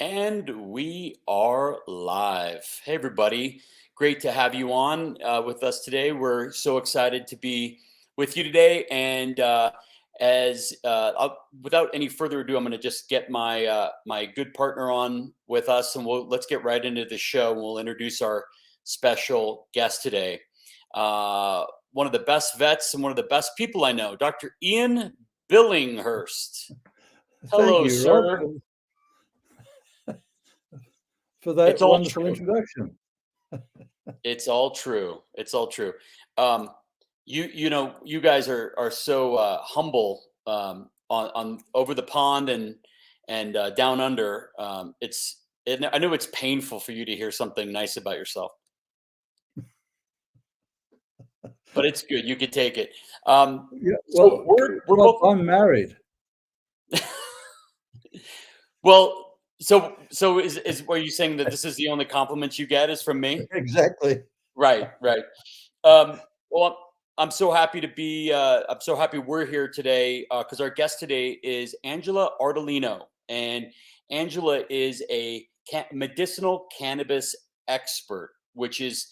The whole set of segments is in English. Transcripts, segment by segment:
And we are live. Hey, everybody. Great to have you on with us today. We're so excited to be with you today. And without any further ado, I'm going to just get my good partner on with us, and let's get right into the show. We'll introduce our special guest today. One of the best vets and one of the best people I know, Dr. Ian Billinghurst. Thank Hello, you, Rob, sir. for that It's all wonderful true. introduction. It's all true. It's all true. Um, you guys are so humble on over the pond and down under. I know it's painful for you to hear something nice about yourself, but it's good. You could take it. Yeah, So well, we're Rob, both I'm married. well. So is were you saying that this is the only compliments you get is from me? Exactly. Right, right. Well, I'm so happy to be. I'm so happy we're here today because our guest today is Angela Ardolino, and Angela is a medicinal cannabis expert, which is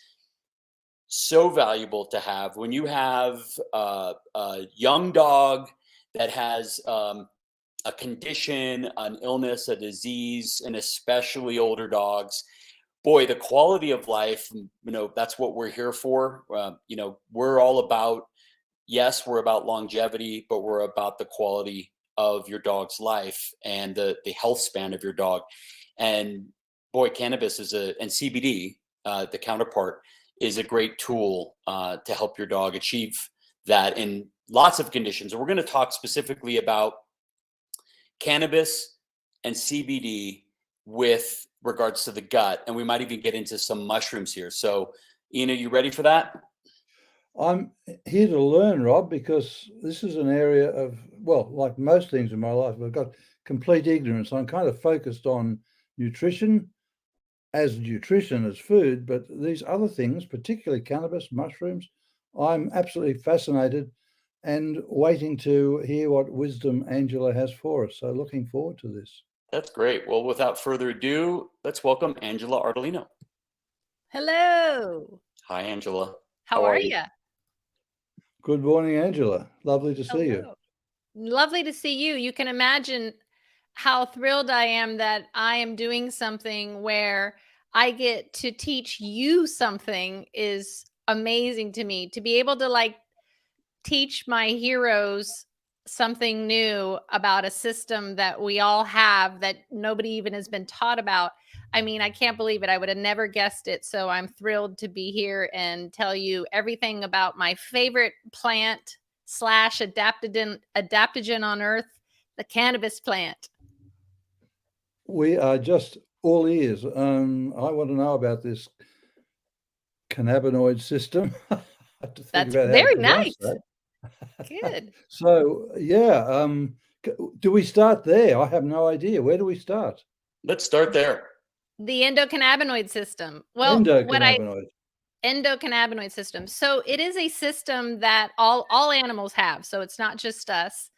so valuable to have when you have a young dog that has a condition, an illness, a disease, and especially older dogs. Boy, the quality of life, that's what we're here for. We're all about, yes, we're about longevity, but we're about the quality of your dog's life and the health span of your dog. And boy, cannabis and CBD, the counterpart, is a great tool to help your dog achieve that in lots of conditions. And we're going to talk specifically about cannabis and CBD with regards to the gut, and we might even get into some mushrooms here. So, Ian, are you ready for that? I'm here to learn, Rob, because this is an area of, well, like most things in my life, I've got complete ignorance. I'm kind of focused on nutrition as food, but these other things, particularly cannabis, mushrooms, I'm absolutely fascinated and waiting to hear what wisdom Angela has for us. So looking forward to this. That's great. Well, without further ado, let's welcome Angela Ardolino. Hello. Hi, Angela. How How are are you? you? Good morning, Angela. Lovely to see you. Hello. Lovely to see you. You can imagine how thrilled I am that I am doing something where I get to teach you something is amazing to me. To be able to teach my heroes something new about a system that we all have that nobody even has been taught about. I mean, I can't believe it. I would have never guessed it. So I'm thrilled to be here and tell you everything about my favorite plant slash adaptogen on earth, the cannabis plant. We are just all ears. I want to know about this cannabinoid system. I have to think That's about how to very pronounce nice. that. Good. So, yeah, do we start there? I have no idea. Where do we start? Let's start there. The endocannabinoid system. Well, Endocannabinoid. endocannabinoid system. So it is a system that all animals have. So it's not just us.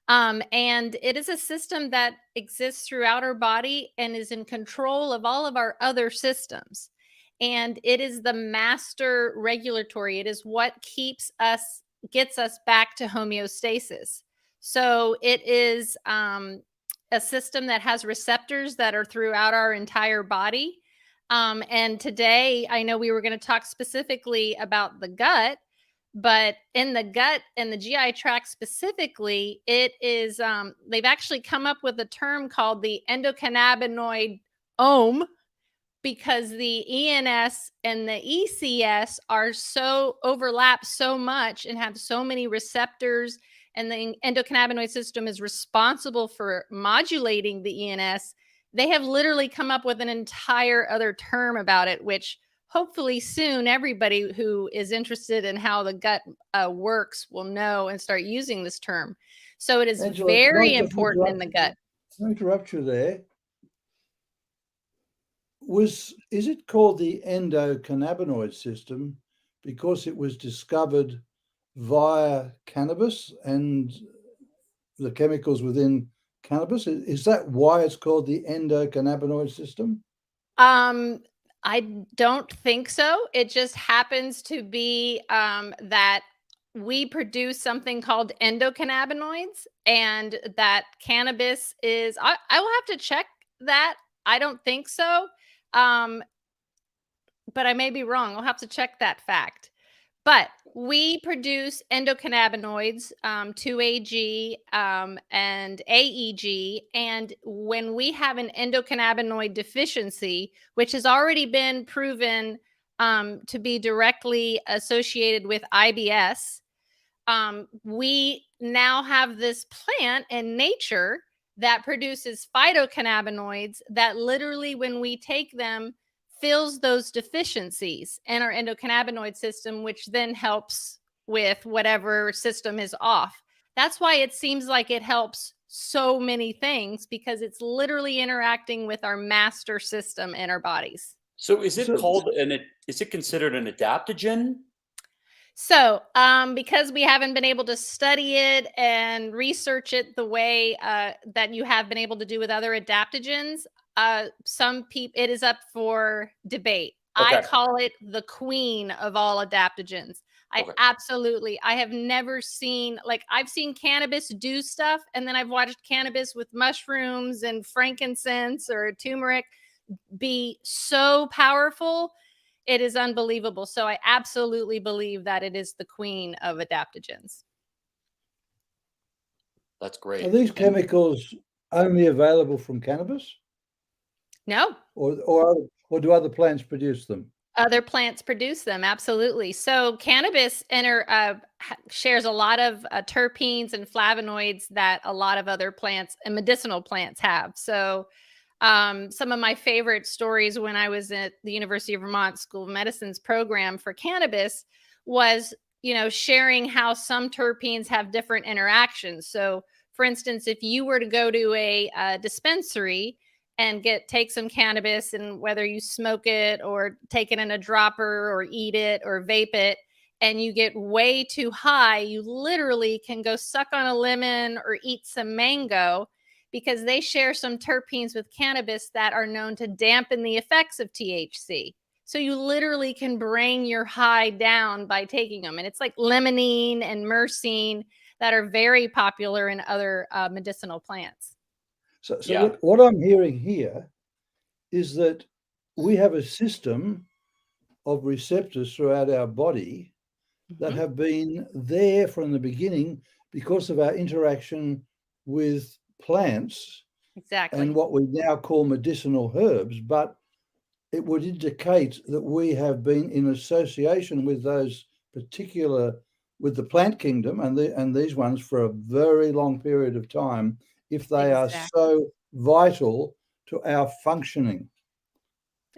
And it is a system that exists throughout our body and is in control of all of our other systems. And it is the master regulatory. It is what gets us back to homeostasis. So it is a system that has receptors that are throughout our entire body. And today, I know we were going to talk specifically about the gut, but in the gut and the GI tract specifically, it is, they've actually come up with a term called the endocannabinoid ohm because the ENS and the ECS are so overlap so much and have so many receptors, and the endocannabinoid system is responsible for modulating the ENS. They have literally come up with an entire other term about it, which hopefully soon everybody who is interested in how the gut works will know and start using this term. So it is Angela, very important in the gut. Can I interrupt you there? Is it called the endocannabinoid system because it was discovered via cannabis and the chemicals within cannabis? Is that why it's called the endocannabinoid system? I don't think so. It just happens to be that we produce something called endocannabinoids, and that cannabis is. I will have to check that. I don't think so, um, but I may be wrong. I'll have to check that fact. But we produce endocannabinoids, 2AG and AEG. And when we have an endocannabinoid deficiency, which has already been proven to be directly associated with IBS, we now have this plant in nature that produces phytocannabinoids that literally, when we take them, fills those deficiencies in our endocannabinoid system, which then helps with whatever system is off. That's why it seems like it helps so many things, because it's literally interacting with our master system in our bodies. So is it So, called is it considered an adaptogen? So, because we haven't been able to study it and research it the way that you have been able to do with other adaptogens, some people, it is up for debate. I Okay. call it the queen of all adaptogens. Okay. I have never seen, like, I've seen cannabis do stuff, and then I've watched cannabis with mushrooms and frankincense or turmeric be so powerful. It is unbelievable. So I absolutely believe that it is the queen of adaptogens. That's are great. these And chemicals only available from cannabis, No, or do other plants produce them? other plants produce them. Absolutely. So cannabis shares a lot of terpenes and flavonoids that a lot of other plants and medicinal plants have. So some of my favorite stories when I was at the University of Vermont School of Medicine's program for cannabis was, sharing how some terpenes have different interactions. So, for instance, if you were to go to a dispensary and take some cannabis, and whether you smoke it or take it in a dropper or eat it or vape it, and you get way too high, you literally can go suck on a lemon or eat some mango, because they share some terpenes with cannabis that are known to dampen the effects of THC. So you literally can bring your high down by taking them. And it's like limonene and myrcene that are very popular in other medicinal plants. So yeah. what I'm hearing here is that we have a system of receptors throughout our body that Mhm. have been there from the beginning because of our interaction with plants and Exactly. what we now call medicinal herbs, but it would indicate that we have been in association with those particular, with the plant kingdom and these ones for a very long period of time, if they are Exactly. so vital to our functioning.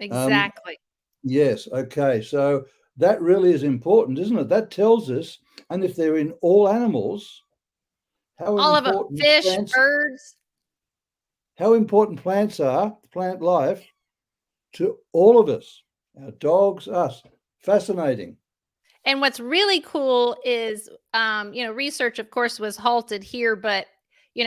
Um, Exactly. yes, okay, so that really is important, isn't it? That tells us, and if they're in all animals, how All of them, important fish, plants, birds. how important plants are, plant life, to all of us, our dogs, us. Fascinating. And what's really cool is, research, of course, was halted here, but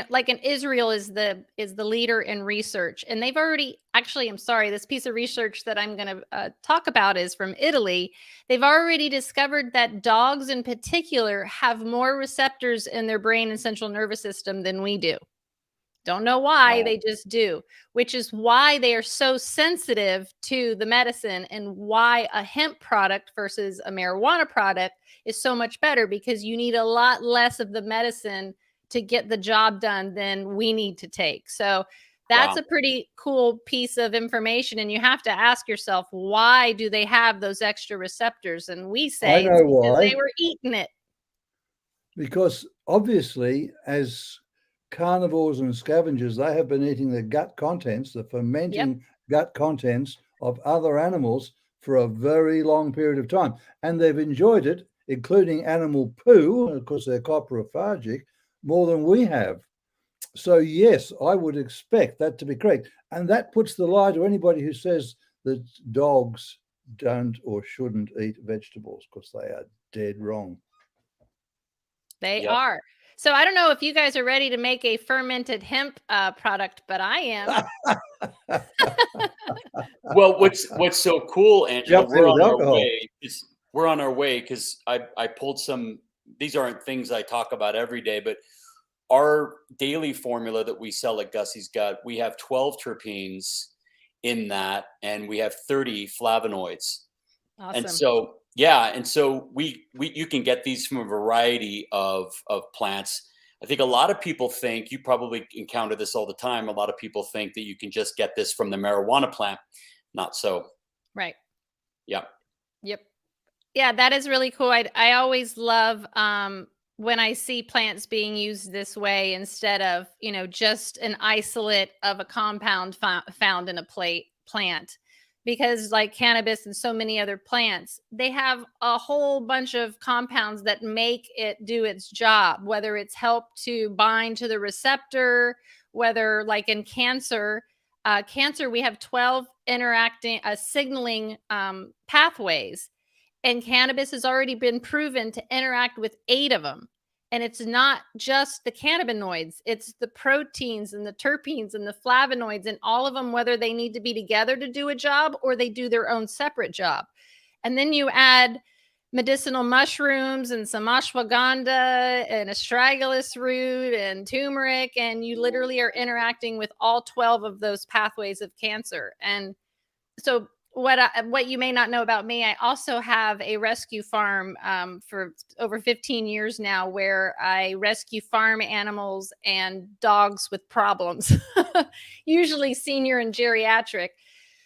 like in Israel is the leader in research, and they've already actually. I'm sorry, this piece of research that I'm going to talk about is from Italy. They've already discovered that dogs, in particular, have more receptors in their brain and central nervous system than we do. Don't know why, Wow. they just do, which is why they are so sensitive to the medicine, and why a hemp product versus a marijuana product is so much better, because you need a lot less of the medicine to get the job done than we need to take. So that's Wow. a pretty cool piece of information. And you have to ask yourself, why do they have those extra receptors? And we I say it's know because they why. were eating it. Because obviously, as carnivores and scavengers, they have been eating the gut contents, the Yep, fermenting gut contents of other animals for a very long period of time. And they've enjoyed it, including animal poo, because they're coprophagic, more than we have. So, yes, I would expect that to be correct. And that puts the lie to anybody who says that dogs don't or shouldn't eat vegetables, because they are dead wrong. they Yep. are. So I don't know if you guys are ready to make a fermented hemp product, but I am. Well, what's so cool, You Angela, up there with alcohol? we're on our way because I pulled some. These aren't things I talk about every day, but our daily formula that we sell at Gussie's Gut, we have 12 terpenes in that, and we have 30 flavonoids. And Awesome. so, yeah, and so we you can get these from a variety of plants. I think a lot of people think, you probably encounter this all the time. A lot of people think that you can just get this from the marijuana plant. Not so. Right. Yeah. Yep. Yeah, that is really cool. I always love when I see plants being used this way instead of, just an isolate of a compound found in a plant. Because like cannabis and so many other plants, they have a whole bunch of compounds that make it do its job, whether it's help to bind to the receptor, whether like in cancer, we have 12 interacting signaling pathways, and cannabis has already been proven to interact with 8 of them. And it's not just the cannabinoids, it's the proteins and the terpenes and the flavonoids and all of them, whether they need to be together to do a job or they do their own separate job. And then you add medicinal mushrooms and some ashwagandha and astragalus root and turmeric, and you literally are interacting with all 12 of those pathways of cancer. And so what you may not know about me, I also have a rescue farm for over 15 years now, where I rescue farm animals and dogs with problems, usually senior and geriatric.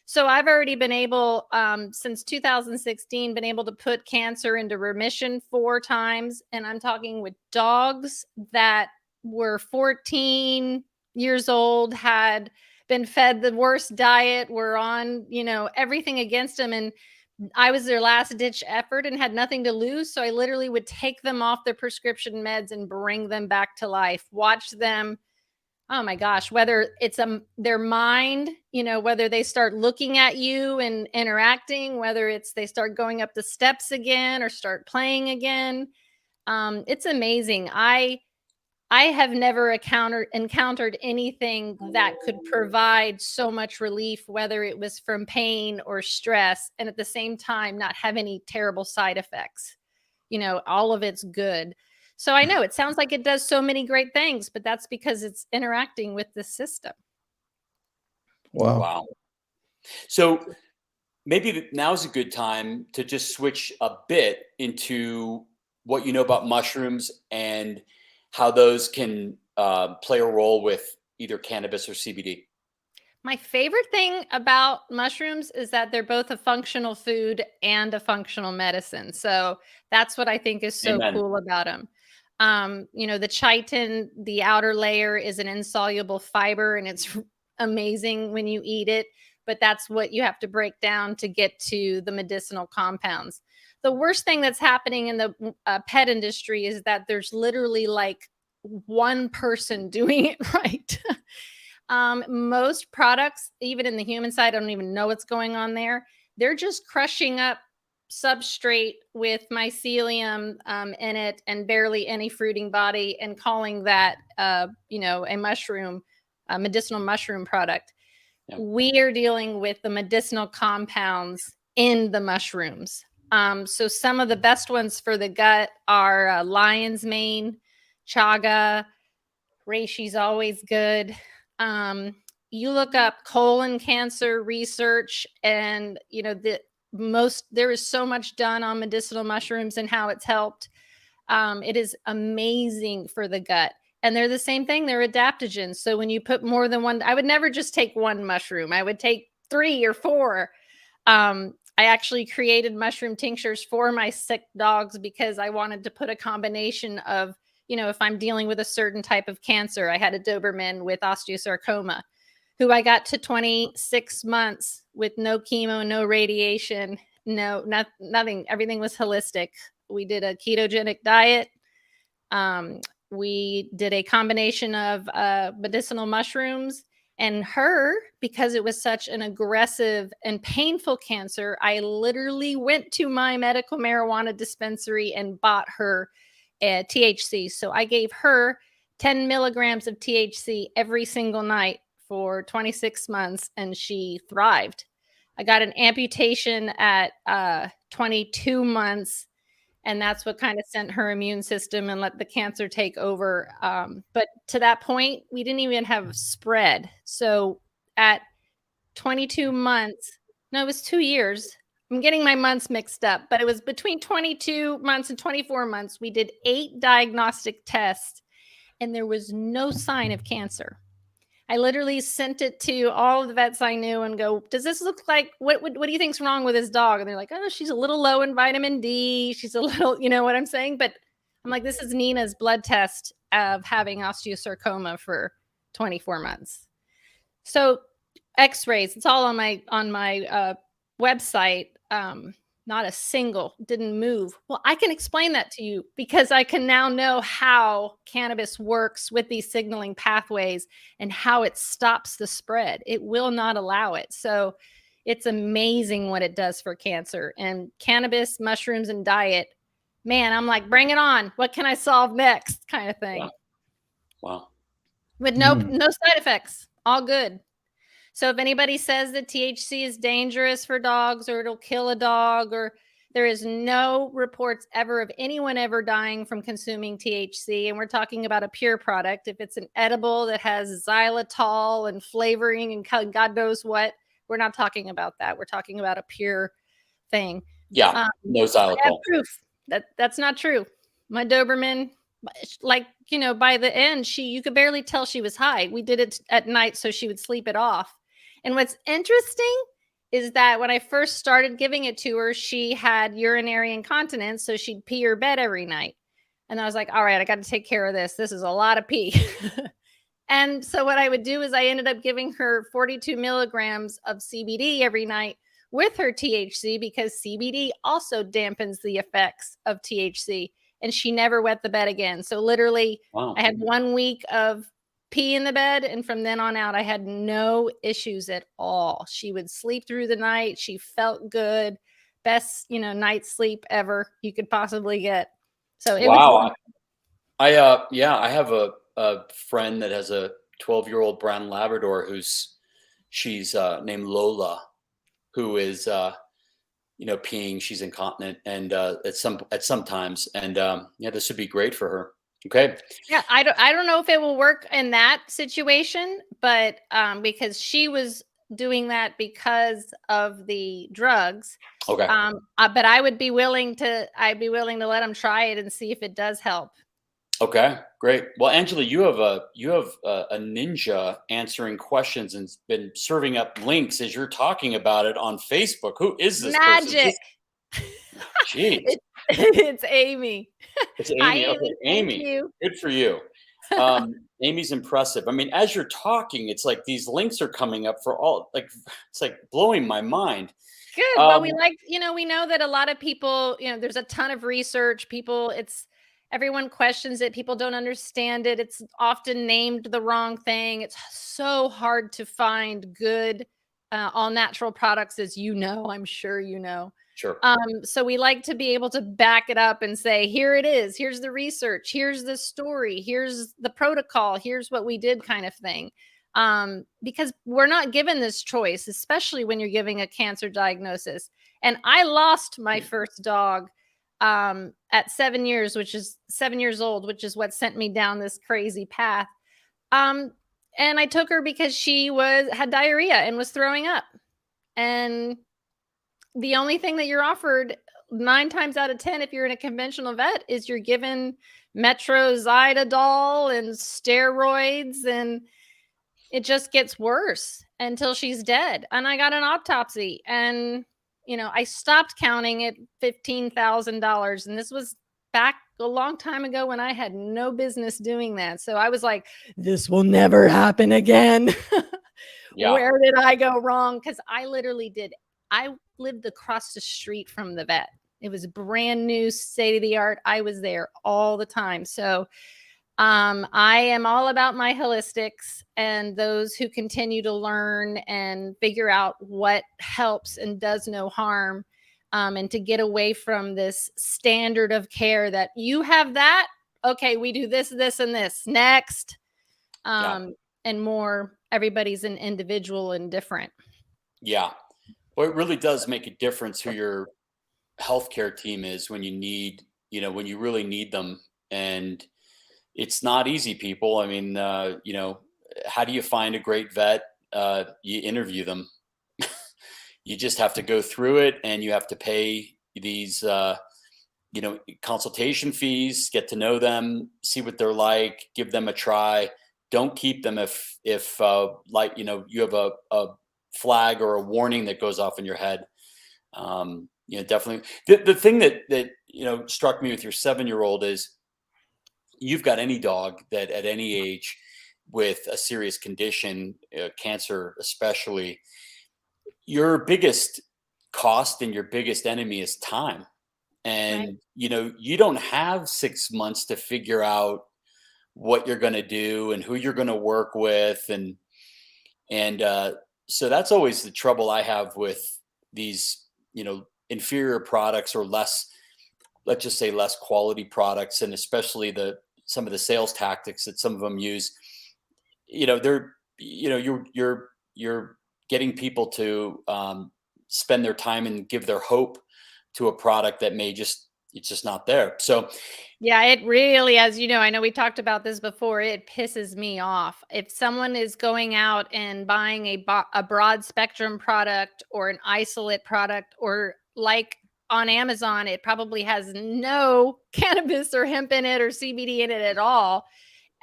So I've already been able, since 2016, been able to put cancer into remission 4 times, and I'm talking with dogs that were 14 years old, had been fed the worst diet, were on, everything against them. And I was their last ditch effort and had nothing to lose. So I literally would take them off their prescription meds and bring them back to life, watch them. Oh my gosh, whether it's their mind, whether they start looking at you and interacting, whether it's they start going up the steps again or start playing again. It's amazing. I have never encountered anything that could provide so much relief, whether it was from pain or stress, and at the same time not have any terrible side effects. All of it's good. So I know it sounds like it does so many great things, but that's because it's interacting with the system. Wow. Wow. So maybe now's a good time to just switch a bit into what you know about mushrooms and how those can play a role with either cannabis or CBD. My favorite thing about mushrooms is that they're both a functional food and a functional medicine. So that's what I think is so Amen. cool about them. The chitin, the outer layer, is an insoluble fiber, and it's amazing when you eat it. But that's what you have to break down to get to the medicinal compounds. The worst thing that's happening in the pet industry is that there's literally like one person doing it right. Most products, even in the human side, I don't even know what's going on there. They're just crushing up substrate with mycelium in it and barely any fruiting body, and calling that, a mushroom, a medicinal mushroom product. Yeah. We are dealing with the medicinal compounds in the mushrooms. So some of the best ones for the gut are lion's mane, chaga, reishi's always good. You look up colon cancer research, and there is so much done on medicinal mushrooms and how it's helped. It is amazing for the gut. And they're the same thing. They're adaptogens. So when you put more than one, I would never just take one mushroom. I would take 3 or 4. I actually created mushroom tinctures for my sick dogs because I wanted to put a combination of, if I'm dealing with a certain type of cancer. I had a Doberman with osteosarcoma who I got to 26 months with no chemo, no radiation, nothing. Everything was holistic. We did a ketogenic diet. We did a combination of medicinal mushrooms, and her, because it was such an aggressive and painful cancer, I literally went to my medical marijuana dispensary and bought her THC. So I gave her 10 milligrams of THC every single night for 26 months, and she thrived. I got an amputation at 22 months, and that's what kind of sent her immune system and let the cancer take over. But to that point, we didn't even have spread. So at 22 months, no, it was 2 years. I'm getting my months mixed up, but it was between 22 months and 24 months. We did 8 diagnostic tests, and there was no sign of cancer. I literally sent it to all of the vets I knew and go, does this look like, what do you think's wrong with this dog? And they're like, oh, she's a little low in vitamin D. She's a little, you know what I'm saying? But I'm like, this is Nina's blood test of having osteosarcoma for 24 months. So x-rays, it's all on my website. Not a single didn't move. Well, I can explain that to you because I can now know how cannabis works with these signaling pathways and how it stops the spread. It will not allow it. So it's amazing what it does for cancer. And cannabis, mushrooms, and diet, man, I'm like, bring it on. What can I solve next? Kind of thing. Wow. With no side effects. All good. So if anybody says that THC is dangerous for dogs or it'll kill a dog, or there is no reports ever of anyone ever dying from consuming THC. And we're talking about a pure product. If it's an edible that has xylitol and flavoring and God knows what, we're not talking about that. We're talking about a pure thing. Yeah, no xylitol. I have proof that that's not true. My Doberman, like, you know, by the end, you could barely tell she was high. We did it at night so she would sleep it off. And what's interesting is that when I first started giving it to her, she had urinary incontinence, so she'd pee her bed every night. And I was like, all right, I got to take care of this. This is a lot of pee. And so what I would do is I ended up giving her 42 milligrams of CBD every night with her THC, because CBD also dampens the effects of THC. And she never wet the bed again. So literally, I had 1 week of pee in the bed, and from then on out I had no issues at all. She would sleep through the night. She felt good. Best, you know, night's sleep ever you could possibly get. So it was I have a friend that has a 12-year-old brown Labrador she's named Lola, who is you know, peeing. She's incontinent, and at some times, and yeah, this would be great for her. Okay. Yeah, I don't know if it will work in that situation, but because she was doing that because of the drugs. Okay. But I'd be willing to let them try it and see if it does help. Okay, great. Well, Angela, you have a ninja answering questions and been serving up links as you're talking about it on Facebook. Who is this Magic. person? Jeez. It's Amy. It's Amy. Hi, Okay, Amy. Amy. Good for you. Amy's impressive. I mean, as you're talking, it's like these links are coming up for all, like, it's like blowing my mind. Good. Well, we know that a lot of people, you know, there's a ton of research. Everyone questions it. People don't understand it. It's often named the wrong thing. It's so hard to find good, all natural products, as you know, I'm sure you know. Sure. So we like to be able to back it up and say, here it is. Here's the research. Here's the story. Here's the protocol. Here's what we did, kind of thing. Because we're not given this choice, especially when you're giving a cancer diagnosis. And I lost my first dog at 7 years, 7 years old, which is what sent me down this crazy path. And I took her because she had diarrhea and was throwing up. And the only thing that you're offered 9 times out of 10, if you're in a conventional vet, is you're given metrozydol and steroids, and it just gets worse until she's dead. And I got an autopsy, and, you know, I stopped counting at $15,000. And this was back a long time ago when I had no business doing that. So I was like, this will never happen again. Yeah. Where did I go wrong? Because I lived across the street from the vet. It was brand new, state of the art. I was there all the time. So I am all about my holistics and those who continue to learn and figure out what helps and does no harm. and to get away from this standard of care that you have that. Okay, we do this, this, and this next. Yeah. And more, everybody's an individual and different. Yeah. Well, it really does make a difference who your healthcare team is when you need, when you really need them. And it's not easy, people. I mean, how do you find a great vet? You interview them. You just have to go through it, and you have to pay these, consultation fees, get to know them, see what they're like, give them a try. Don't keep them if you have a flag or a warning that goes off in your head. Definitely. The thing that struck me with your 7-year-old is you've got any dog that at any age with a serious condition, cancer especially, your biggest cost and your biggest enemy is time. And Right. you don't have 6 months to figure out what you're going to do and who you're going to work with, and so that's always the trouble I have with these inferior products, or less, let's just say, less quality products, and especially some of the sales tactics that some of them use. They're you're getting people to spend their time and give their hope to a product that it's just not there. So Yeah, it really, as you know, I know we talked about this before, it pisses me off. If someone is going out and buying a broad spectrum product or an isolate product, or like on Amazon, it probably has no cannabis or hemp in it or CBD in it at all,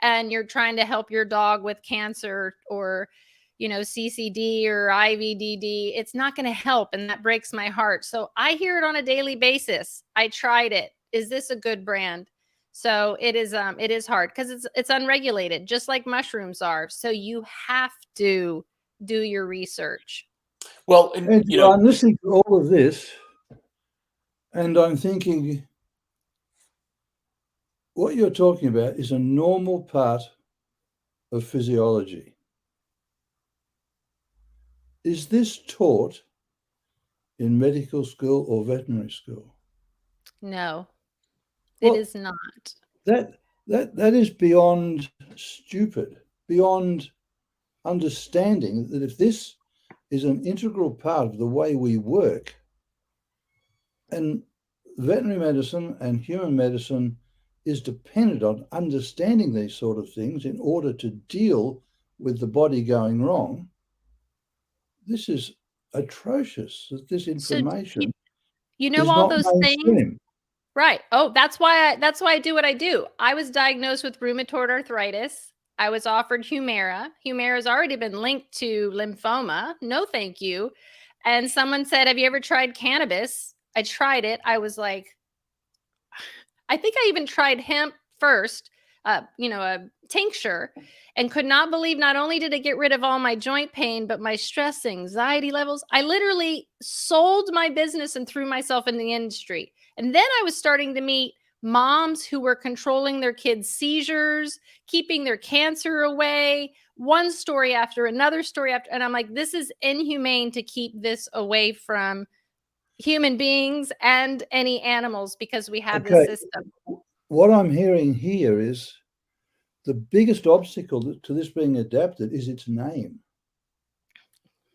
and you're trying to help your dog with cancer or CCD or IVDD, it's not going to help, and that breaks my heart. So I hear it on a daily basis. I tried it. Is this a good brand? So it is hard because it's unregulated, just like mushrooms are. So you have to do your research. well, And I'm listening to all of this, and I'm thinking, what you're talking about is a normal part of physiology. Is this taught in medical school or veterinary school? No, it Well, is not. that is beyond stupid, beyond understanding that if this is an integral part of the way we work, and veterinary medicine and human medicine is dependent on understanding these sort of things in order to deal with the body going wrong, this is atrocious that this So information you know is all not those things. mainstream. Right. Oh, that's why I do what I do. I was diagnosed with rheumatoid arthritis. I was offered Humira. Humira's already been linked to lymphoma. No, thank you. And someone said, "Have you ever tried cannabis?" I tried it. I was like, I think I even tried hemp first, a tincture, and could not believe not only did it get rid of all my joint pain, but my stress, anxiety levels. I literally sold my business and threw myself in the industry. And then I was starting to meet moms who were controlling their kids' seizures, keeping their cancer away, one story after another story after. And I'm like, this is inhumane to keep this away from human beings and any animals because we have this Okay, system. what I'm hearing here is the biggest obstacle to this being adapted is its name,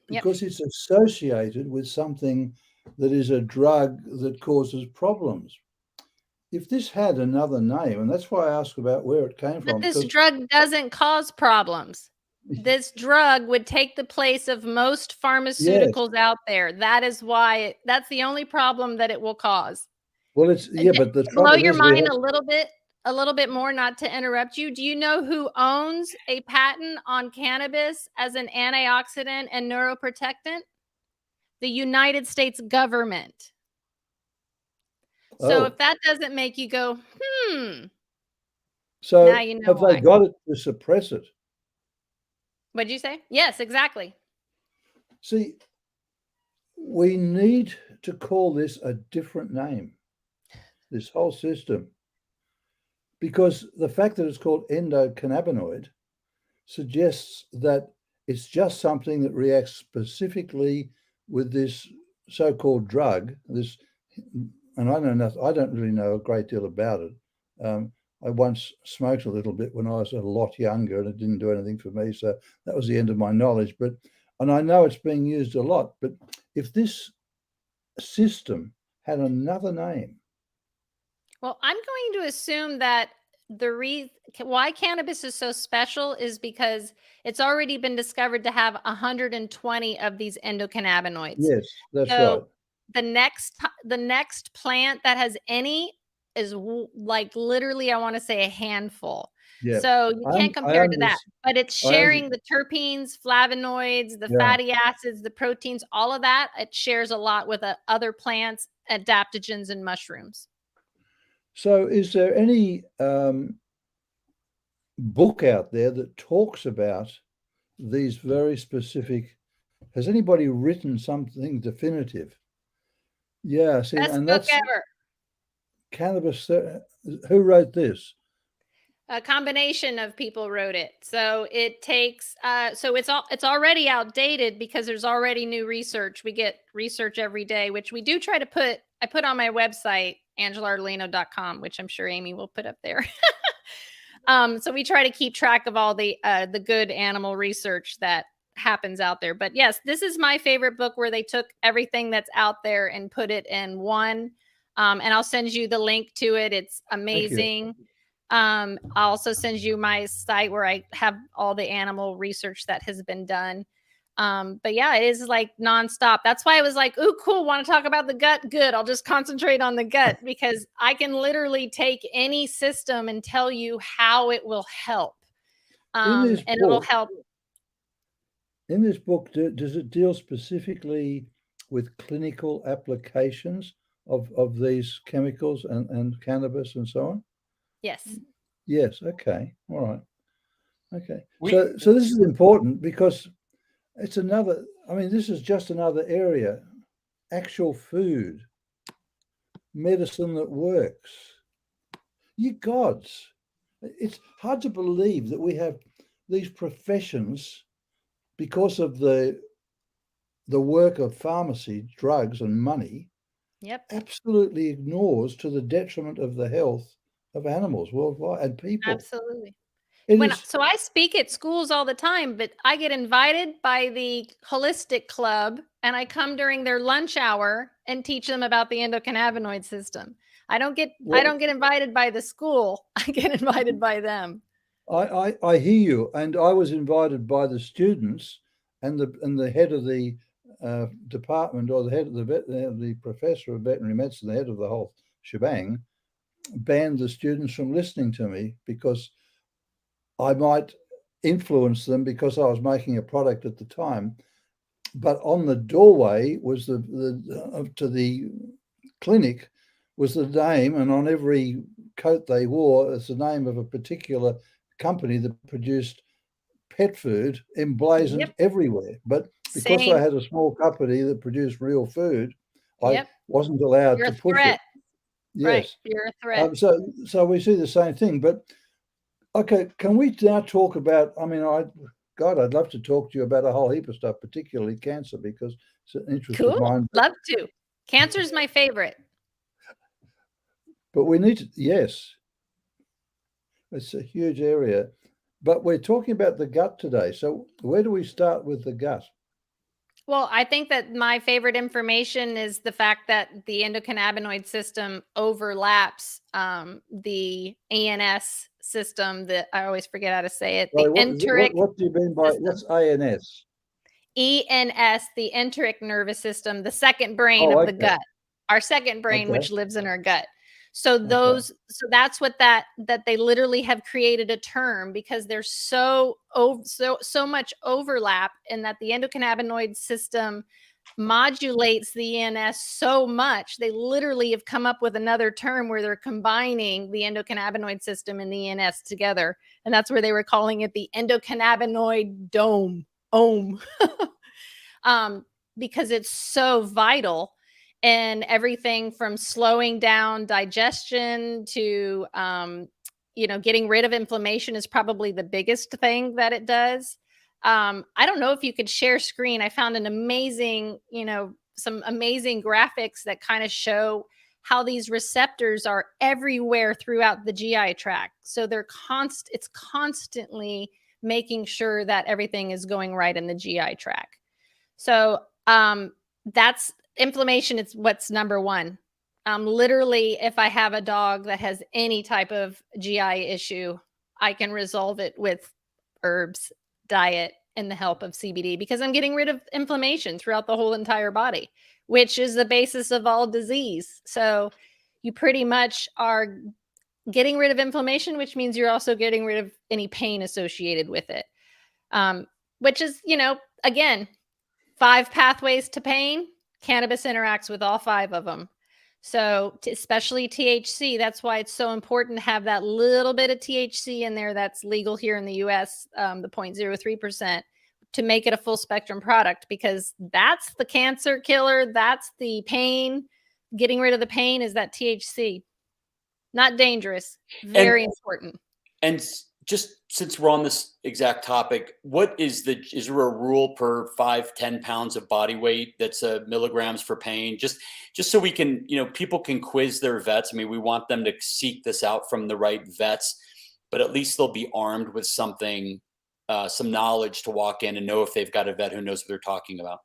Yep. because it's associated with something that is a drug that causes problems. If this had another name, and that's why I ask about where it came But from, this because drug doesn't cause problems. This drug would take the place of most yes, pharmaceuticals out there. That is why that's the only problem that it will cause. well, it's but the To blow trouble your is we mind have, a little bit more, not to interrupt you. Do you know who owns a patent on cannabis as an antioxidant and neuroprotectant? The United States government. So if that doesn't make you go, now so you know have they why. got it to suppress it? What'd you say? Yes, exactly. See, we need to call this a different name, this whole system, because the fact that it's called endocannabinoid suggests that it's just something that reacts specifically with this so-called drug, this, and I know nothing, I don't really know a great deal about it. I once smoked a little bit when I was a lot younger, and it didn't do anything for me. So that was the end of my knowledge. And I know it's being used a lot. But if this system had another name, Well, I'm going to assume that why cannabis is so special is because it's already been discovered to have 120 of these endocannabinoids. yes, that's right. So the next plant that has any is like literally, I want to say a handful. Yeah, So you can't I compare to that, but it's I sharing the terpenes, flavonoids, the yeah. fatty acids, the proteins, all of that. It shares a lot with other plants, adaptogens, and mushrooms. So is there any book out there that talks about these very specific? Has anybody written something definitive? Yeah, see, Best and book that's ever. cannabis. Who wrote this? A combination of people wrote it. So it takes so it's already outdated because there's already new research. We get research every day, which we do try to put on my website, angelaardolino.com, which I'm sure Amy will put up there. So we try to keep track of all the good animal research that happens out there. But yes, this is my favorite book where they took everything that's out there and put it in one. And I'll send you the link to it. It's Thank you. amazing. I'll also send you my site where I have all the animal research that has been done. But yeah, it is like nonstop. That's why I was like, ooh, cool. Want to talk about the gut? Good. I'll just concentrate on the gut because I can literally take any system and tell you how it will help. In this And it'll book, help. does it deal specifically with clinical applications of these chemicals and cannabis and so on? Yes. Yes. Okay. All right. Okay. We So this is important because it's another. I mean, this is just another area. Actual food, medicine that works. You gods, it's hard to believe that we have these professions because of the work of pharmacy, drugs, and money. Yep. Absolutely ignores to the detriment of the health of animals worldwide and people. Absolutely. It is. So I speak at schools all the time, but I get invited by the holistic club and I come during their lunch hour and teach them about the endocannabinoid system. I don't get invited by the school. I get invited by them. I hear you, and I was invited by the students and the head of the department, or the head of the professor of veterinary medicine, the head of the whole shebang, banned the students from listening to me because I might influence them because I was making a product at the time. But on the doorway was to the clinic was the name, and on every coat they wore, it's the name of a particular company that produced pet food emblazoned everywhere. But because I Same. had a small company that produced real food, I Yep. wasn't allowed You're to a push threat. it. Right. Yes. You're a threat. So we see the same thing. But okay, can we now talk about? I mean, I'd love to talk to you about a whole heap of stuff, particularly cancer, because it's an interest of Cool. mine. Love to. Cancer is my favorite. But we need to, yes, it's a huge area. But we're talking about the gut today. So where do we start with the gut? Well, I think that my favorite information is the fact that the endocannabinoid system overlaps the ANS system. That I always forget how to say it. The Sorry, enteric what do you mean by system. what's ANS? ENS, the enteric nervous system, the second brain Oh, of the okay. gut, our second brain, Okay. which lives in our gut. So Okay. so that's what that they literally have created a term because there's so much overlap, and that the endocannabinoid system modulates the ENS so much. They literally have come up with another term where they're combining the endocannabinoid system and the ENS together. And that's where they were calling it the endocannabinoid dome. Because it's so vital in everything from slowing down digestion to getting rid of inflammation is probably the biggest thing that it does. I don't know if you could share screen. I found an amazing some amazing graphics that kind of show how these receptors are everywhere throughout the GI tract. So it's constantly making sure that everything is going right in the GI tract. So that's inflammation. It's what's number one. Literally, if I have a dog that has any type of GI issue, I can resolve it with herbs, diet, and the help of CBD, because I'm getting rid of inflammation throughout the whole entire body, which is the basis of all disease. So you pretty much are getting rid of inflammation, which means you're also getting rid of any pain associated with it. Which is, again, 5 pathways to pain. Cannabis interacts with all 5 of them. So especially THC, that's why it's so important to have that little bit of THC in there that's legal here in the US, the 0.03%, to make it a full spectrum product, because that's the cancer killer. That's the pain. Getting rid of the pain is that THC. Not dangerous, very important. And just since we're on this exact topic, is there a rule per 5-10 pounds of body weight that's milligrams for pain? Just so we can, people can quiz their vets. I mean, we want them to seek this out from the right vets, but at least they'll be armed with something, some knowledge to walk in and know if they've got a vet who knows what they're talking about.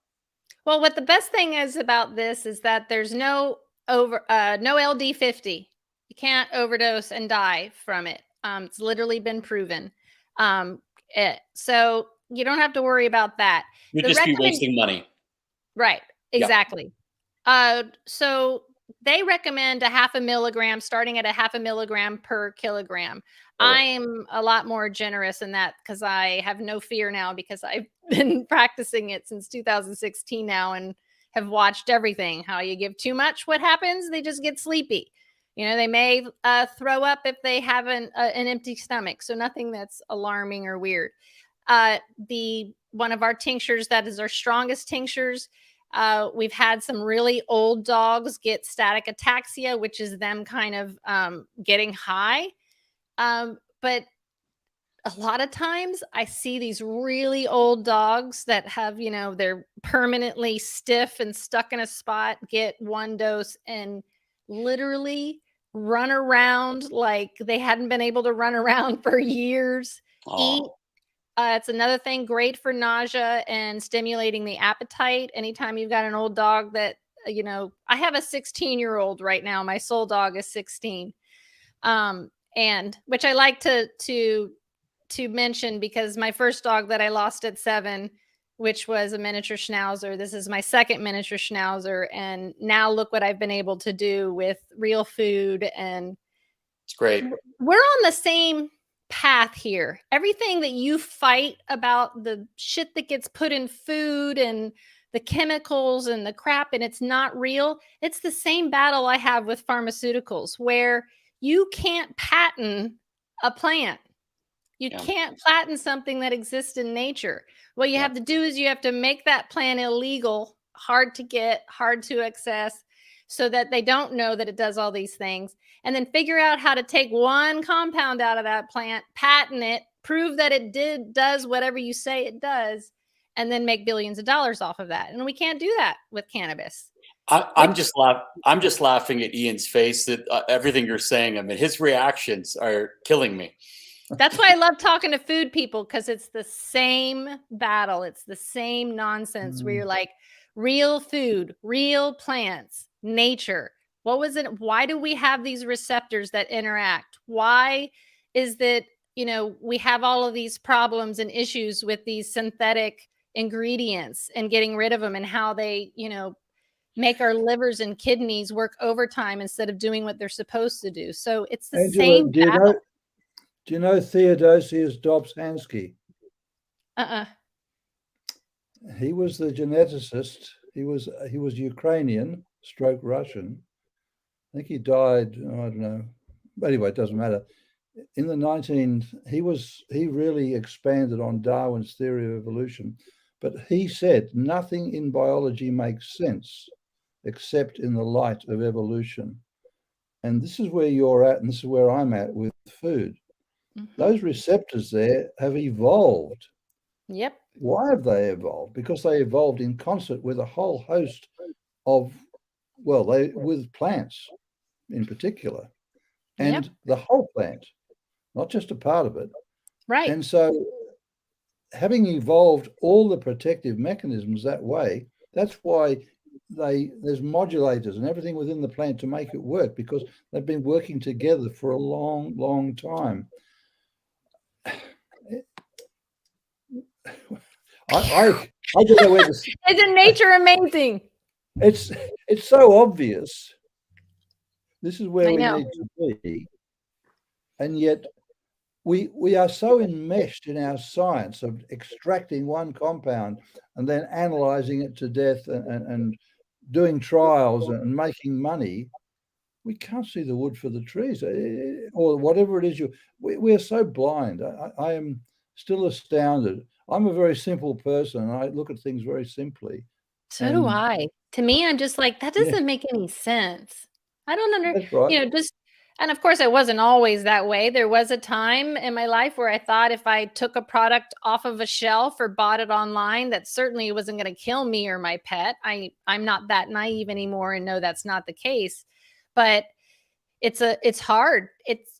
Well, what the best thing is about this is that there's no LD50. You can't overdose and die from it. It's literally been proven. So you don't have to worry about that. You'd just be wasting money. Right. Exactly. So they recommend 0.5 milligram, starting at 0.5 milligram per kilogram. I'm a lot more generous in that because I have no fear now, because I've been practicing it since 2016 now and have watched everything. How you give too much, what happens? They just get sleepy. They may throw up if they have an empty stomach. So nothing that's alarming or weird. One of our tinctures that is our strongest tinctures, we've had some really old dogs get static ataxia, which is them kind of getting high. But a lot of times I see these really old dogs that have, they're permanently stiff and stuck in a spot, get 1 dose and literally run around like they hadn't been able to run around for years. Eat. It's another thing great for nausea and stimulating the appetite. Anytime you've got an old dog that, I have a 16-year-old right now. My soul dog is 16. And which I like to mention, because my first dog that I lost at 7, which was a miniature schnauzer. This is my second miniature schnauzer. And now look what I've been able to do with real food. And it's great. We're on the same path here. Everything that you fight about, the shit that gets put in food and the chemicals and the crap, and it's not real. It's the same battle I have with pharmaceuticals, where you can't patent a plant. You can't patent something that exists in nature. What you have to do is you have to make that plant illegal, hard to get, hard to access, so that they don't know that it does all these things, and then figure out how to take one compound out of that plant, patent it, prove that it does whatever you say it does, and then make billions of dollars off of that. And we can't do that with cannabis. I'm just laughing at Ian's face that everything you're saying. I mean, his reactions are killing me. That's why I love talking to food people, because it's the same battle. It's the same nonsense where you're like, real food, real plants, nature. What was it? Why do we have these receptors that interact? Why is that, we have all of these problems and issues with these synthetic ingredients and getting rid of them, and how they, make our livers and kidneys work overtime instead of doing what they're supposed to do. So it's the same battle. Do you know Theodosius Dobzhansky? He was the geneticist. He was Ukrainian, stroke Russian. I think he died, I don't know. Anyway, it doesn't matter. In the he really expanded on Darwin's theory of evolution, but he said nothing in biology makes sense except in the light of evolution. And this is where you're at, and this is where I'm at with food. Those receptors there have evolved. Yep. Why have they evolved? Because they evolved in concert with a whole host of, well, with plants in particular, Yep. and the whole plant, not just a part of it. Right. And so having evolved all the protective mechanisms that way, that's why there's modulators and everything within the plant to make it work, because they've been working together for a long, long time. I don't know where this. Isn't nature amazing? It's so obvious. This is where I we know. need to be, and yet we are so enmeshed in our science of extracting one compound and then analyzing it to death and doing trials and making money. We can't see the wood for the trees, or whatever it is. We're so blind. I am still astounded. I'm a very simple person, and I look at things very simply. So do I. To me, I'm just like, that doesn't make any sense. I don't That's right. And of course, I wasn't always that way. There was a time in my life where I thought if I took a product off of a shelf or bought it online, that certainly wasn't going to kill me or my pet. I'm not that naive anymore and know that's not the case. But it's hard.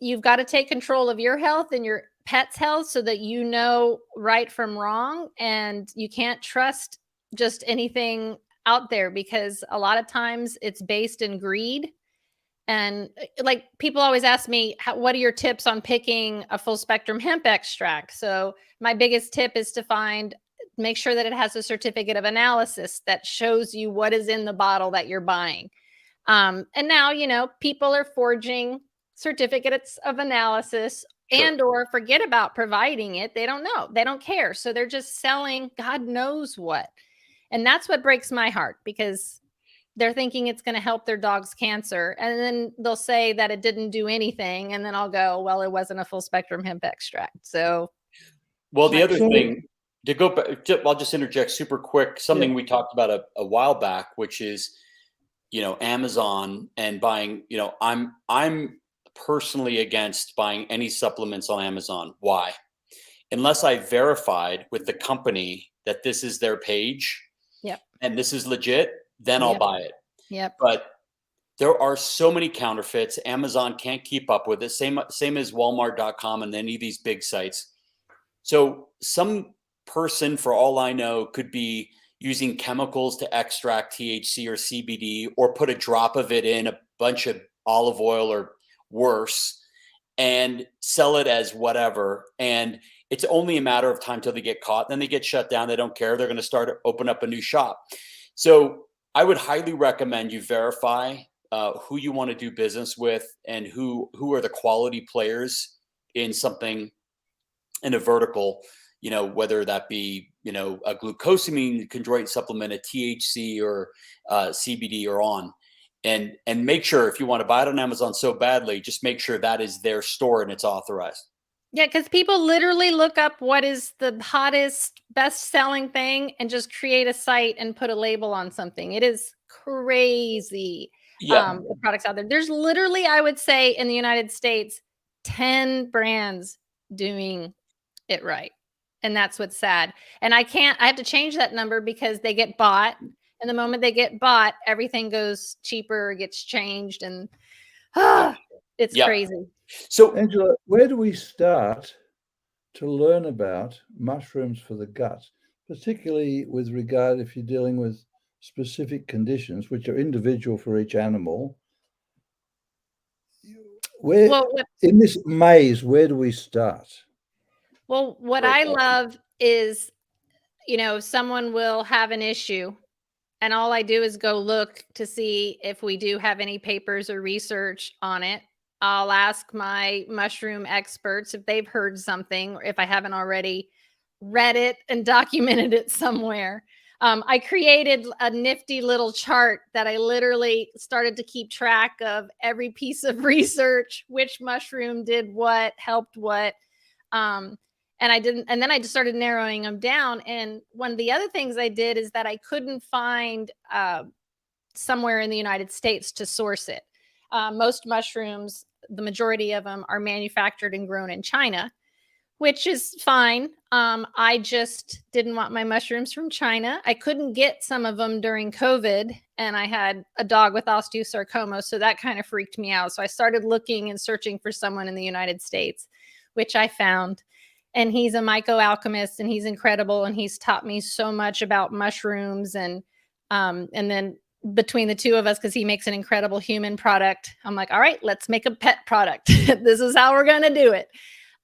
You've got to take control of your health and your pet's health so that you know right from wrong, and you can't trust just anything out there, because a lot of times it's based in greed. And like, people always ask me, what are your tips on picking a full spectrum hemp extract? So my biggest tip is to make sure that it has a certificate of analysis that shows you what is in the bottle that you're buying. And now, people are forging certificates of analysis, and or forget about providing it. They don't know. They don't care. So they're just selling God knows what. And that's what breaks my heart, because they're thinking it's going to help their dog's cancer. And then they'll say that it didn't do anything. And then I'll go, well, it wasn't a full spectrum hemp extract. So, well, the other thing to go back, I'll just interject super quick. Something we talked about a while back, which is, Amazon and buying, I'm personally against buying any supplements on Amazon. Why? Unless I verified with the company that this is their page, yep, and this is legit, then I'll buy it. Yep. But there are so many counterfeits. Amazon can't keep up with it. Same as Walmart.com and any of these big sites. So some person, for all I know, could be using chemicals to extract THC or CBD, or put a drop of it in a bunch of olive oil or worse and sell it as whatever. And it's only a matter of time till they get caught. Then they get shut down. They don't care. They're going to open up a new shop. So I would highly recommend you verify who you want to do business with, and who are the quality players in something, in a vertical, whether that be, a glucosamine chondroitin supplement, a THC or CBD or on, and make sure, if you want to buy it on Amazon so badly, just make sure that is their store and it's authorized. Yeah, because people literally look up what is the hottest, best-selling thing and just create a site and put a label on something. It is crazy. Yeah. The products out there. There's literally, I would say, in the United States, 10 brands doing it right. And that's what's sad. And I have to change that number because they get bought. And the moment they get bought, everything goes cheaper, gets changed, and it's crazy. So, Angela, where do we start to learn about mushrooms for the gut, particularly with regard, if you're dealing with specific conditions, which are individual for each animal? In this maze, where do we start? Well, what I love is, someone will have an issue, and all I do is go look to see if we do have any papers or research on it. I'll ask my mushroom experts if they've heard something, or if I haven't already read it and documented it somewhere. I created a nifty little chart that I literally started to keep track of every piece of research, which mushroom did what, helped what. And then I just started narrowing them down. And one of the other things I did is that I couldn't find somewhere in the United States to source it. Most mushrooms, the majority of them, are manufactured and grown in China, which is fine. I just didn't want my mushrooms from China. I couldn't get some of them during COVID, and I had a dog with osteosarcoma, so that kind of freaked me out. So I started looking and searching for someone in the United States, which I found. And he's a myco-alchemist, and he's incredible, and he's taught me so much about mushrooms. And then between the two of us, because he makes an incredible human product, I'm like, all right, let's make a pet product. This is how we're going to do it.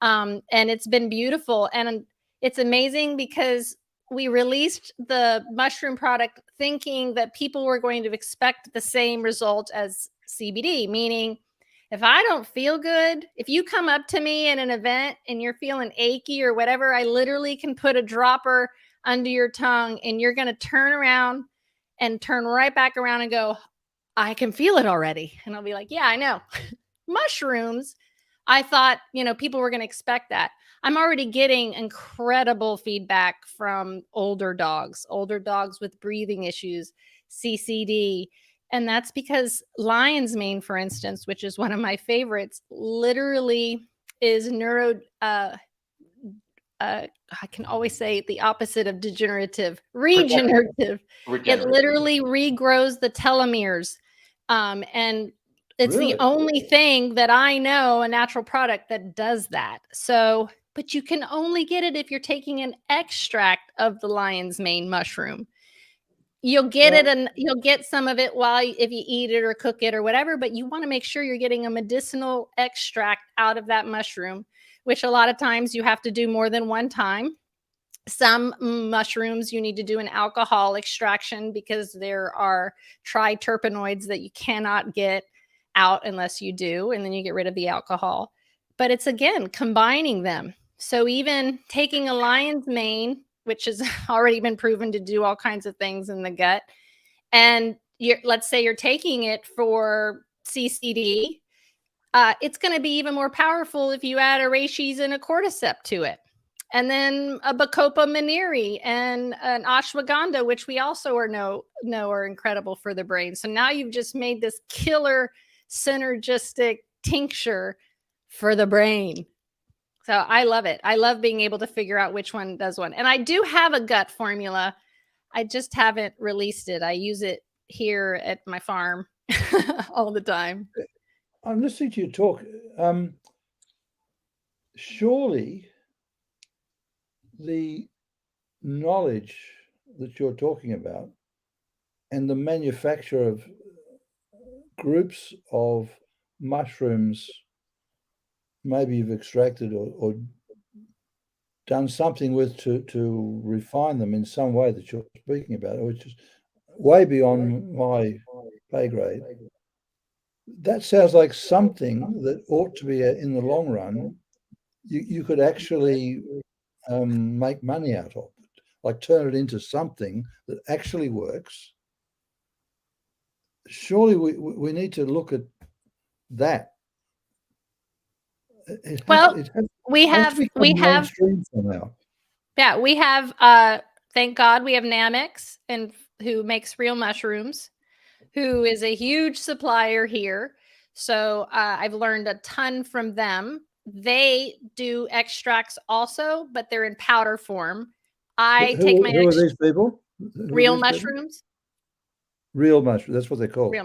And it's been beautiful. And it's amazing because we released the mushroom product thinking that people were going to expect the same result as CBD, meaning if I don't feel good, if you come up to me in an event and you're feeling achy or whatever, I literally can put a dropper under your tongue and you're going to turn around and turn right back around and go, I can feel it already. And I'll be like, yeah, I know. Mushrooms, I thought, people were going to expect that. I'm already getting incredible feedback from older dogs with breathing issues, CCD. And that's because lion's mane, for instance, which is one of my favorites, literally is I can always say the opposite of degenerative, regenerative. It literally regrows the telomeres. And it's Really? the only thing that I know, a natural product that does that. So, but you can only get it if you're taking an extract of the lion's mane mushroom. You'll get it, and you'll get some of it if you eat it or cook it or whatever, but you want to make sure you're getting a medicinal extract out of that mushroom, which a lot of times you have to do more than one time. Some mushrooms you need to do an alcohol extraction because there are triterpenoids that you cannot get out unless you do, and then you get rid of the alcohol. But it's, again, combining them. So even taking a lion's mane, which has already been proven to do all kinds of things in the gut, and let's say you're taking it for CCD, it's going to be even more powerful if you add a reishi and a cordyceps to it. And then a Bacopa Maniri and an ashwagandha, which we also know are incredible for the brain. So now you've just made this killer synergistic tincture for the brain. So I love it. I love being able to figure out which one does one. And I do have a gut formula. I just haven't released it. I use it here at my farm all the time. I'm listening to you talk. Surely the knowledge that you're talking about and the manufacture of groups of mushrooms, maybe you've extracted or done something with to refine them in some way that you're speaking about, which is way beyond my pay grade. That sounds like something that ought to be in the long run. You could actually make money out of it, like turn it into something that actually works. Surely we need to look at that. We have somehow. Yeah, we have thank God we have Namix, and who makes real mushrooms, who is a huge supplier here. So I've learned a ton from them. They do extracts also, but they're in powder form. Who are these people? Real mushrooms. Real mushrooms. That's what they're called.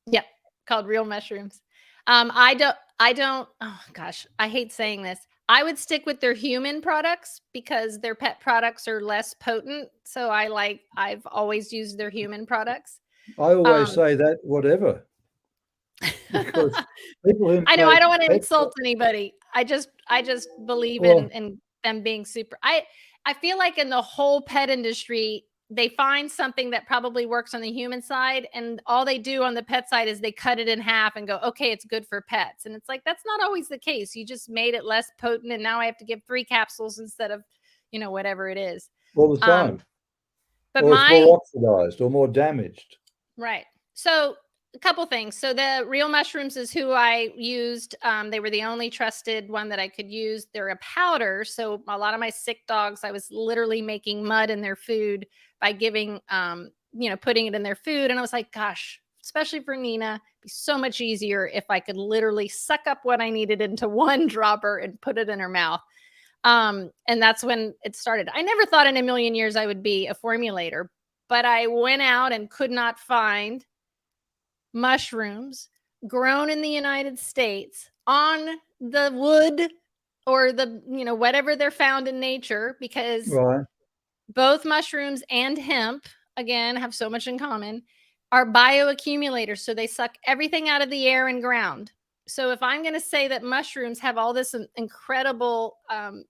Yeah, called real mushrooms. I don't. Oh gosh, I hate saying this. I would stick with their human products because their pet products are less potent. So I've always used their human products. I always say that whatever. Because people I know I don't want to insult anybody. I just believe in them being super. I feel like in the whole pet industry, they find something that probably works on the human side, and all they do on the pet side is they cut it in half and go, okay, it's good for pets. And it's like, that's not always the case. You just made it less potent, and now I have to give 3 capsules instead of, whatever it is. All the time. But or it's more oxidized or more damaged. Right. So a couple things. So the real mushrooms is who I used. They were the only trusted one that I could use. They're a powder. So a lot of my sick dogs, I was literally making mud in their food by giving, putting it in their food. And I was like, gosh, especially for Nina, it'd be so much easier if I could literally suck up what I needed into one dropper and put it in her mouth. And that's when it started. I never thought in a million years I would be a formulator, but I went out and could not find mushrooms grown in the United States on the wood or the, whatever they're found in nature, because Right. both mushrooms and hemp, again, have so much in common, are bioaccumulators. So they suck everything out of the air and ground. So if I'm going to say that mushrooms have all this incredible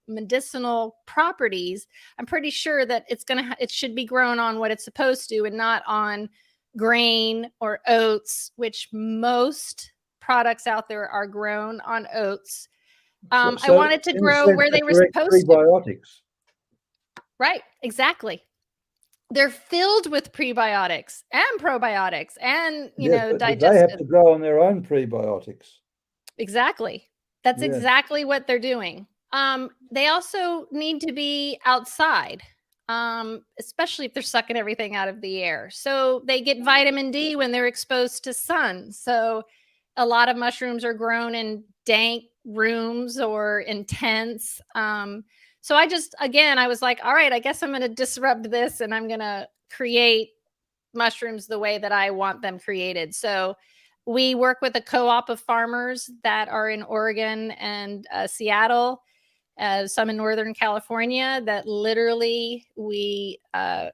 medicinal properties, I'm pretty sure that it should be grown on what it's supposed to and not on grain or oats, which most products out there are grown on oats. I wanted to in a grow sense, where they they're were direct supposed to. prebiotics. Right, exactly. They're filled with prebiotics and probiotics and, Yes, but they have digestive. to grow on their own prebiotics. Exactly. That's Yes. exactly what they're doing. They also need to be outside, especially if they're sucking everything out of the air. So they get vitamin D when they're exposed to sun. So a lot of mushrooms are grown in dank rooms or in tents. So I was like, all right, I guess I'm going to disrupt this and I'm going to create mushrooms the way that I want them created. So we work with a co-op of farmers that are in Oregon and Seattle, some in Northern California, that literally we mycelate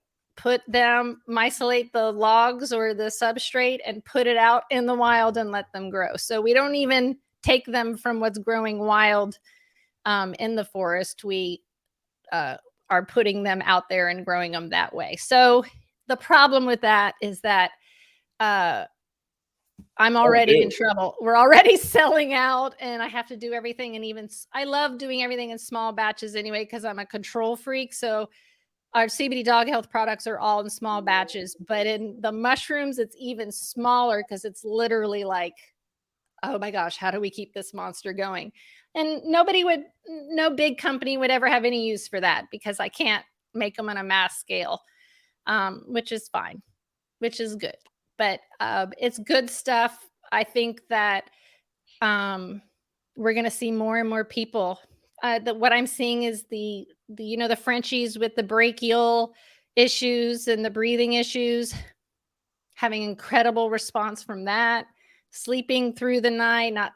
the logs or the substrate and put it out in the wild and let them grow. So we don't even take them from what's growing wild in the forest. We are putting them out there and growing them that way. So the problem with that is that I'm already in trouble. We're already selling out and I have to do everything. And I love doing everything in small batches anyway, because I'm a control freak. So our CBD dog health products are all in small batches, but in the mushrooms, it's even smaller because it's literally like, oh my gosh, how do we keep this monster going? And no big company would ever have any use for that because I can't make them on a mass scale, which is fine, which is good. But it's good stuff. I think that we're going to see more and more people. What I'm seeing is the Frenchies with the brachial issues and the breathing issues having incredible response from that, sleeping through the night, not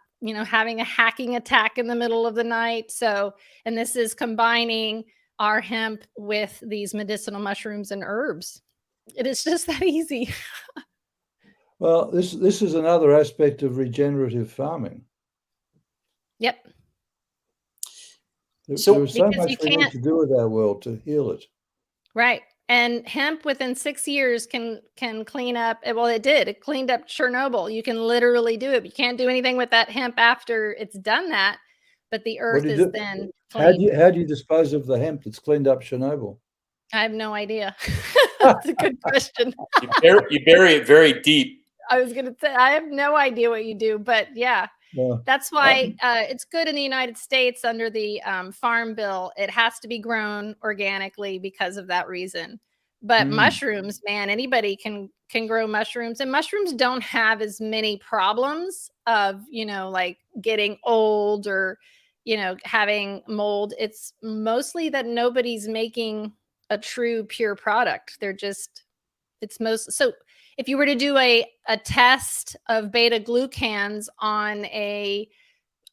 having a hacking attack in the middle of the night. So, and this is combining our hemp with these medicinal mushrooms and herbs. It is just that easy. Well, this is another aspect of regenerative farming. Yep. There is so much we need to do with our world to heal it. Right. And hemp within 6 years can clean up. Well, it did. It cleaned up Chernobyl. You can literally do it. You can't do anything with that hemp after it's done that. But the earth is then clean. How do you dispose of the hemp that's cleaned up Chernobyl? I have no idea. That's a good question. You bury it very deep. I was going to say, I have no idea what you do, but yeah. That's why it's good in the United States under the Farm Bill. It has to be grown organically because of that reason. But mushrooms, man, anybody can grow mushrooms, and mushrooms don't have as many problems of, like getting old or, having mold. It's mostly that nobody's making a true pure product. So if you were to do a test of beta glucans on a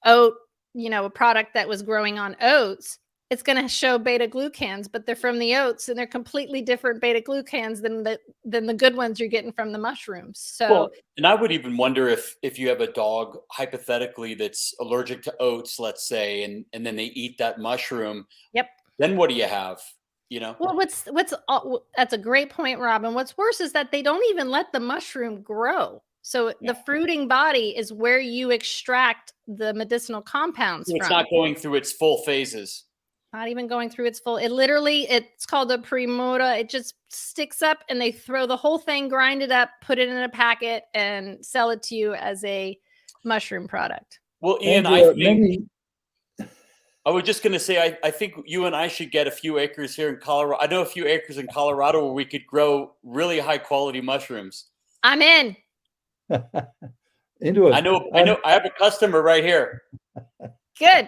oat, a product that was growing on oats, it's going to show beta glucans, but they're from the oats and they're completely different beta glucans than the good ones you're getting from the mushrooms. So, and I would even wonder if you have a dog hypothetically that's allergic to oats, let's say, and then they eat that mushroom. Yep. Then what do you have? Well, that's a great point, Robin. What's worse is that they don't even let the mushroom grow. So the fruiting body is where you extract the medicinal compounds from. It's not going through its full phases. Not even going through its full. It's called a premora. It just sticks up and they throw the whole thing, grind it up, put it in a packet and sell it to you as a mushroom product. Well, Ian, I was just going to say, I think you and I should get a few acres here in Colorado. I know a few acres in Colorado where we could grow really high quality mushrooms. I'm in. Into it. I know. I have a customer right here. Good.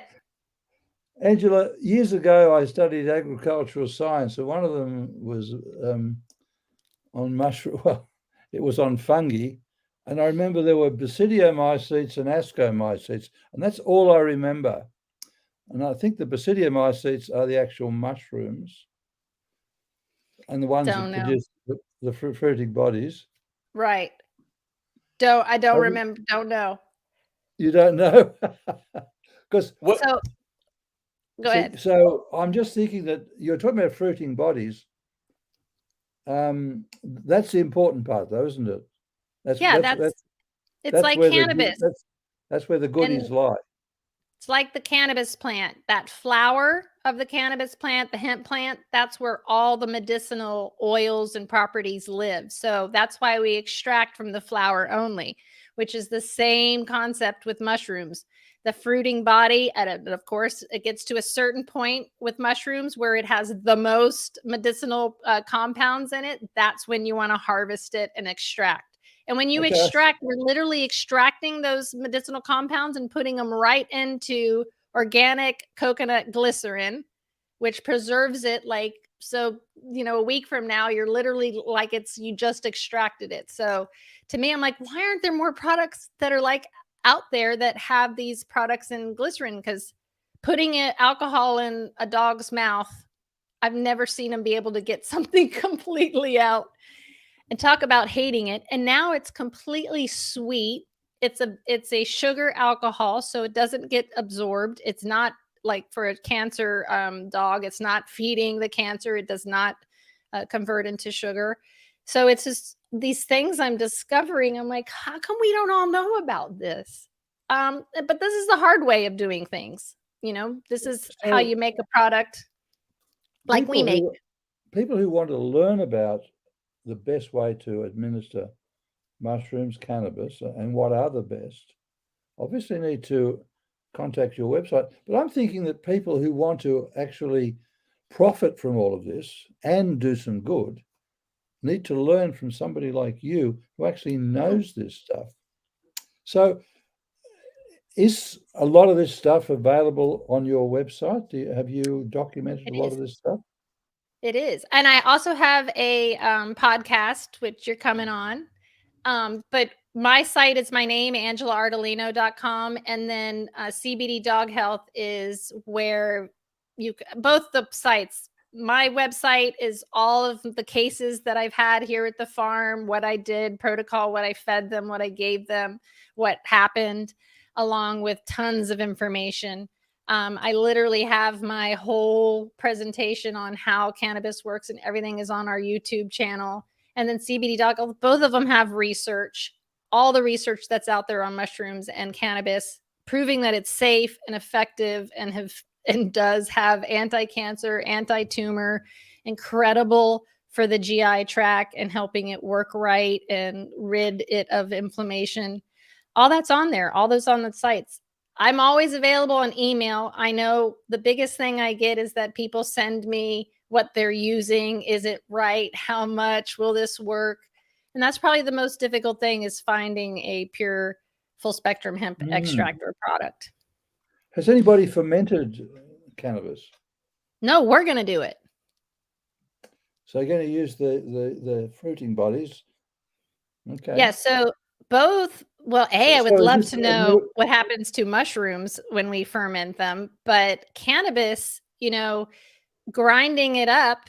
Angela, years ago, I studied agricultural science, and one of them was on mushroom. Well, it was on fungi, and I remember there were basidiomycetes and ascomycetes, and that's all I remember. And I think the basidiomycetes are the actual mushrooms, and the ones Don't that know. produce the fruiting bodies. Right. I don't remember. Don't know. You don't know, because What? So go ahead. so I'm just thinking that you're talking about fruiting bodies. That's the important part, though, isn't it? Yeah, it's That's like where the cannabis. that's where the goodies And lie. it's like the cannabis plant. That flower of the cannabis plant, the hemp plant, that's where all the medicinal oils and properties live. So that's why we extract from the flower only, which is the same concept with mushrooms. The fruiting body, of course, it gets to a certain point with mushrooms where it has the most medicinal compounds in it. That's when you want to harvest it and extract. And when you Okay, extract, we're literally extracting those medicinal compounds and putting them right into organic coconut glycerin, which preserves it like so, a week from now, you're literally like you just extracted it. So to me, I'm like, why aren't there more products that are like out there that have these products in glycerin? Because putting alcohol in a dog's mouth, I've never seen them be able to get something completely out and talk about hating it. And now it's completely sweet. It's a sugar alcohol, so it doesn't get absorbed. It's not like for a cancer dog. It's not feeding the cancer. It does not convert into sugar. So it's just these things I'm discovering. I'm like, how come we don't all know about this? But this is the hard way of doing things. This is how so you make a product like we people make. who want to learn about the best way to administer mushrooms, cannabis, and what are the best, obviously need to contact your website. But I'm thinking that people who want to actually profit from all of this and do some good need to learn from somebody like you who actually knows this stuff. So is a lot of this stuff available on your website? Have you documented It a lot is. of this stuff? It is. And I also have a podcast, which you're coming on. But my site is my name, angelaardolino.com. And then CBD Dog Health is where both the sites. My website is all of the cases that I've had here at the farm, what I did, protocol, what I fed them, what I gave them, what happened, along with tons of information. I literally have my whole presentation on how cannabis works, and everything is on our YouTube channel. And then CBD Dog, both of them have research, all the research that's out there on mushrooms and cannabis, proving that it's safe and effective and does have anti-cancer, anti-tumor, incredible for the GI tract and helping it work right and rid it of inflammation. All that's on there, all those on the sites. I'm always available on email. I know the biggest thing I get is that people send me what they're using. Is it right? How much will this work? And that's probably the most difficult thing, is finding a pure full spectrum hemp extract or product. Has anybody fermented cannabis? No, we're going to do it. So you're going to use the fruiting bodies. Okay. Yeah. So both, well, I would So love this to know what happens to mushrooms when we ferment them, but cannabis, grinding it up,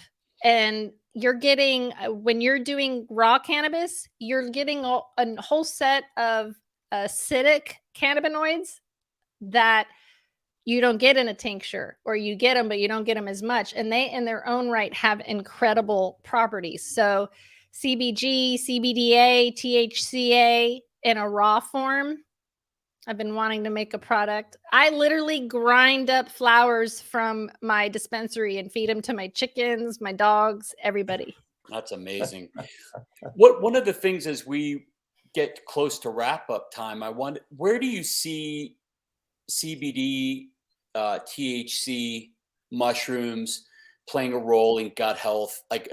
and you're getting, when you're doing raw cannabis, you're getting a whole set of acidic cannabinoids that you don't get in a tincture, or you get them, but you don't get them as much. And they in their own right have incredible properties. So CBG, CBDA, THCA in a raw form. I've been wanting to make a product. I literally grind up flowers from my dispensary and feed them to my chickens, my dogs, everybody. That's amazing. One of the things as we get close to wrap up time, where do you see CBD, THC, mushrooms playing a role in gut health? Like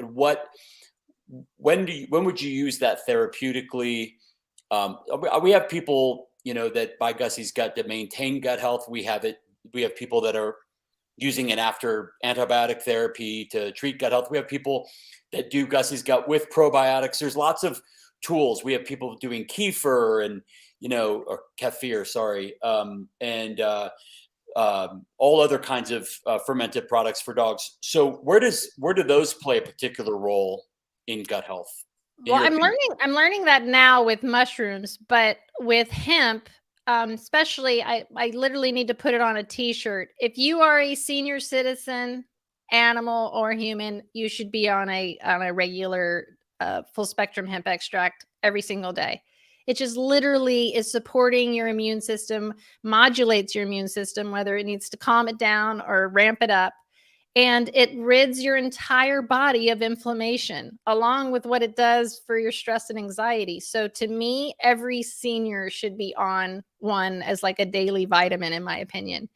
when would you use that therapeutically? We have people, that by Gussie's gut, that maintain gut health. We have people that are using it after antibiotic therapy to treat gut health. We have people that do Gussie's gut with probiotics. There's lots of tools. We have people doing kefir and, or kefir, sorry, and all other kinds of fermented products for dogs. So where do those play a particular role in gut health? Well, I'm learning that now with mushrooms, but with hemp, especially, I literally need to put it on a t-shirt. If you are a senior citizen, animal or human, you should be on a regular full spectrum hemp extract every single day. It just literally is supporting your immune system, modulates your immune system, whether it needs to calm it down or ramp it up. And it rids your entire body of inflammation, along with what it does for your stress and anxiety. So to me, every senior should be on one as like a daily vitamin, in my opinion.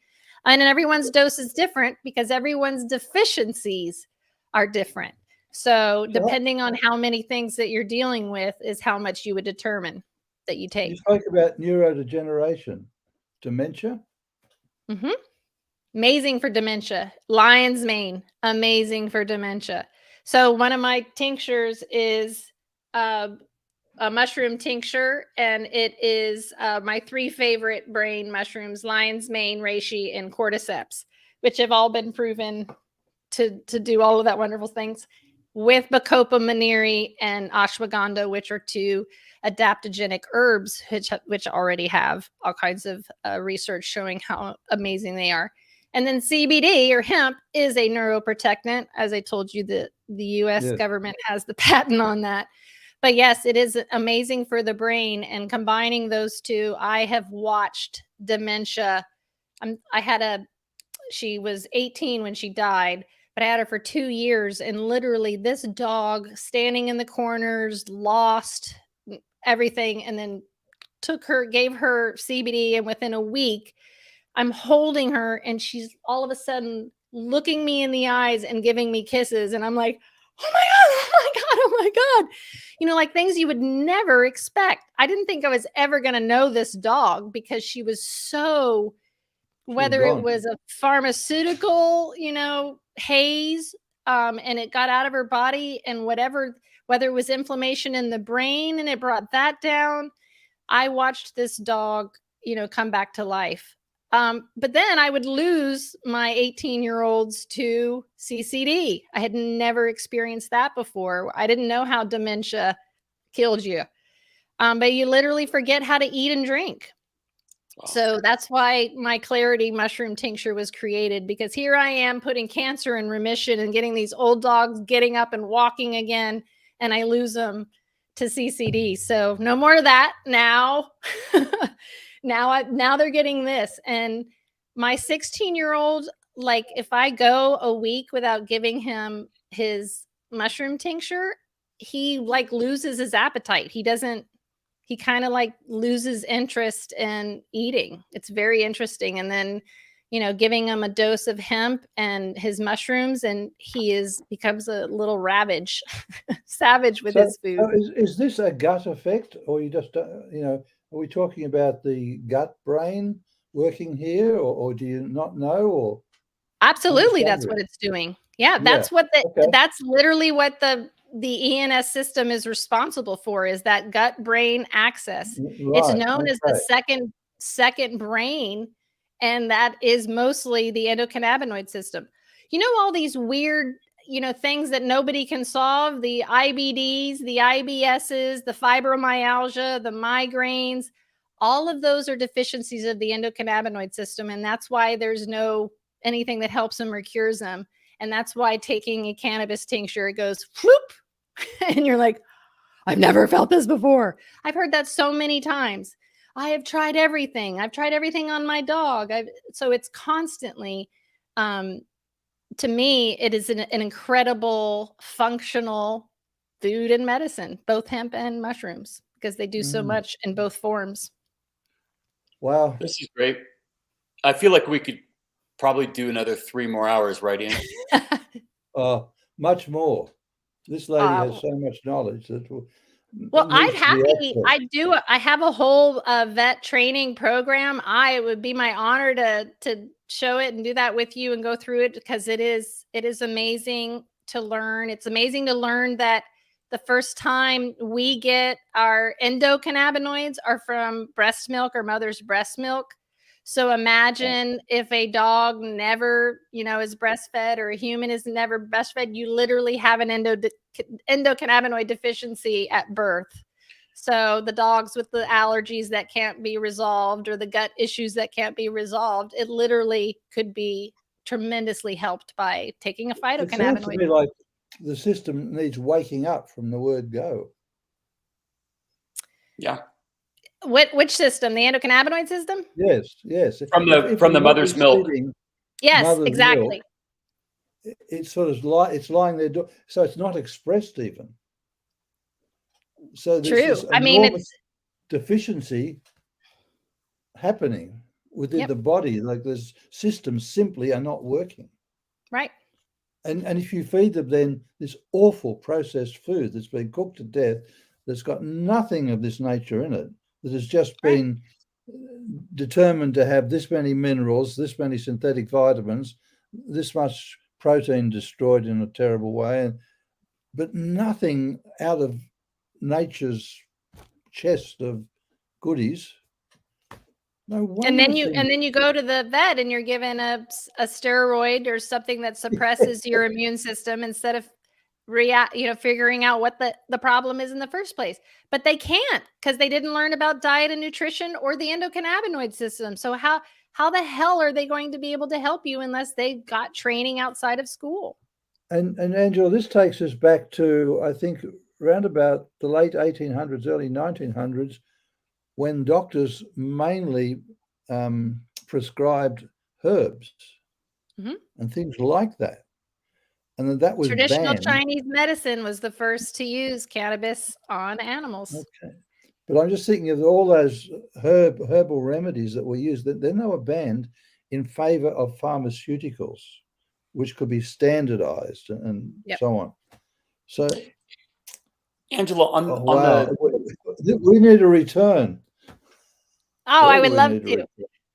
And everyone's dose is different because everyone's deficiencies are different. So depending on how many things that you're dealing with is how much you would determine that you take. You spoke about neurodegeneration, dementia. Mm-hmm. Amazing for dementia. Lion's mane, amazing for dementia. So one of my tinctures is a mushroom tincture, and it is my 3 favorite brain mushrooms: lion's mane, reishi, and cordyceps, which have all been proven to do all of that wonderful things, with bacopa monnieri and ashwagandha, which are 2 adaptogenic herbs, which already have all kinds of research showing how amazing they are. And then CBD, or hemp, is a neuroprotectant. As I told you, the US government has the patent on that. But yes, it is amazing for the brain. And combining those 2, I have watched dementia. She was 18 when she died, but I had her for 2 years. And literally this dog standing in the corners, lost everything, and then gave her CBD. And within a week, I'm holding her, and she's all of a sudden looking me in the eyes and giving me kisses. And I'm like, oh my God, oh my God, oh my God. Like things you would never expect. I didn't think I was ever going to know this dog because she was so, whether it was a pharmaceutical, haze, and it got out of her body, and whether it was inflammation in the brain and it brought that down. I watched this dog, come back to life. But then I would lose my 18-year-olds to CCD. I had never experienced that before. I didn't know how dementia killed you. But you literally forget how to eat and drink. Wow. So that's why my Clarity mushroom tincture was created, because here I am putting cancer in remission and getting these old dogs getting up and walking again, and I lose them to CCD. So no more of that now. Now they're getting this. And my 16-year-old, like if I go a week without giving him his mushroom tincture, he like loses his appetite. He kind of like loses interest in eating. It's very interesting. And then, giving him a dose of hemp and his mushrooms, and he becomes a little savage with his food. So is this a gut effect, or you just, are we talking about the gut brain working here, or do you not know? Or absolutely, that's what it's doing. Yeah, that's that's literally what the ENS system is responsible for, is that gut brain axis. Right. It's known as the second brain, and that is mostly the endocannabinoid system. All these weird, things that nobody can solve, the IBDs, the IBSs, the fibromyalgia, the migraines, all of those are deficiencies of the endocannabinoid system. And that's why there's no anything that helps them or cures them. And that's why taking a cannabis tincture, it goes whoop, and you're like, I've never felt this before. I've heard that so many times. I have tried everything. I've tried everything on my dog. So it's constantly, to me, it is an incredible functional food and medicine, both hemp and mushrooms, because they do so much in both forms. Wow. This is great. I feel like we could probably do another 3 more hours, right, Ian? Much more. This lady has so much knowledge that I have a whole vet training program. It would be my honor to show it and do that with you and go through it, because it is amazing to learn. It's amazing to learn that the first time we get our endocannabinoids are from breast milk or mother's breast milk. So imagine if a dog never, is breastfed, or a human is never breastfed, you literally have an endocannabinoid deficiency at birth. So the dogs with the allergies that can't be resolved, or the gut issues that can't be resolved, it literally could be tremendously helped by taking a It sounds to phytocannabinoid. me like the system needs waking up from the word go. Yeah. Which system? The endocannabinoid system? Yes, yes. From the you're not mother's milk. receiving Yes, mother's exactly. milk, it's sort of it's lying there, so it's not expressed even. So there's this True. I mean, enormous deficiency happening within Yep. the body. Like those systems simply are not working. Right. And if you feed them then this awful processed food that's been cooked to death, that's got nothing of this nature in it, that has just Right. been determined to have this many minerals, this many synthetic vitamins, this much protein destroyed in a terrible way, but nothing out of nature's chest of goodies. No wonder. And then you go to the vet and you're given a steroid or something that suppresses your immune system, instead of figuring out what the problem is in the first place. But they can't, because they didn't learn about diet and nutrition or the endocannabinoid system. So how the hell are they going to be able to help you unless they got training outside of school? And Angela, this takes us back to, I think, around about the late 1800s, early 1900s, when doctors mainly prescribed herbs and things like that. And then that was Traditional banned. Chinese medicine was the first to use cannabis on animals. Okay. But I'm just thinking of all those herbal remedies that were used, then they were banned in favor of pharmaceuticals, which could be standardized and so on. So, Angela, we need a return. Oh, I would love to.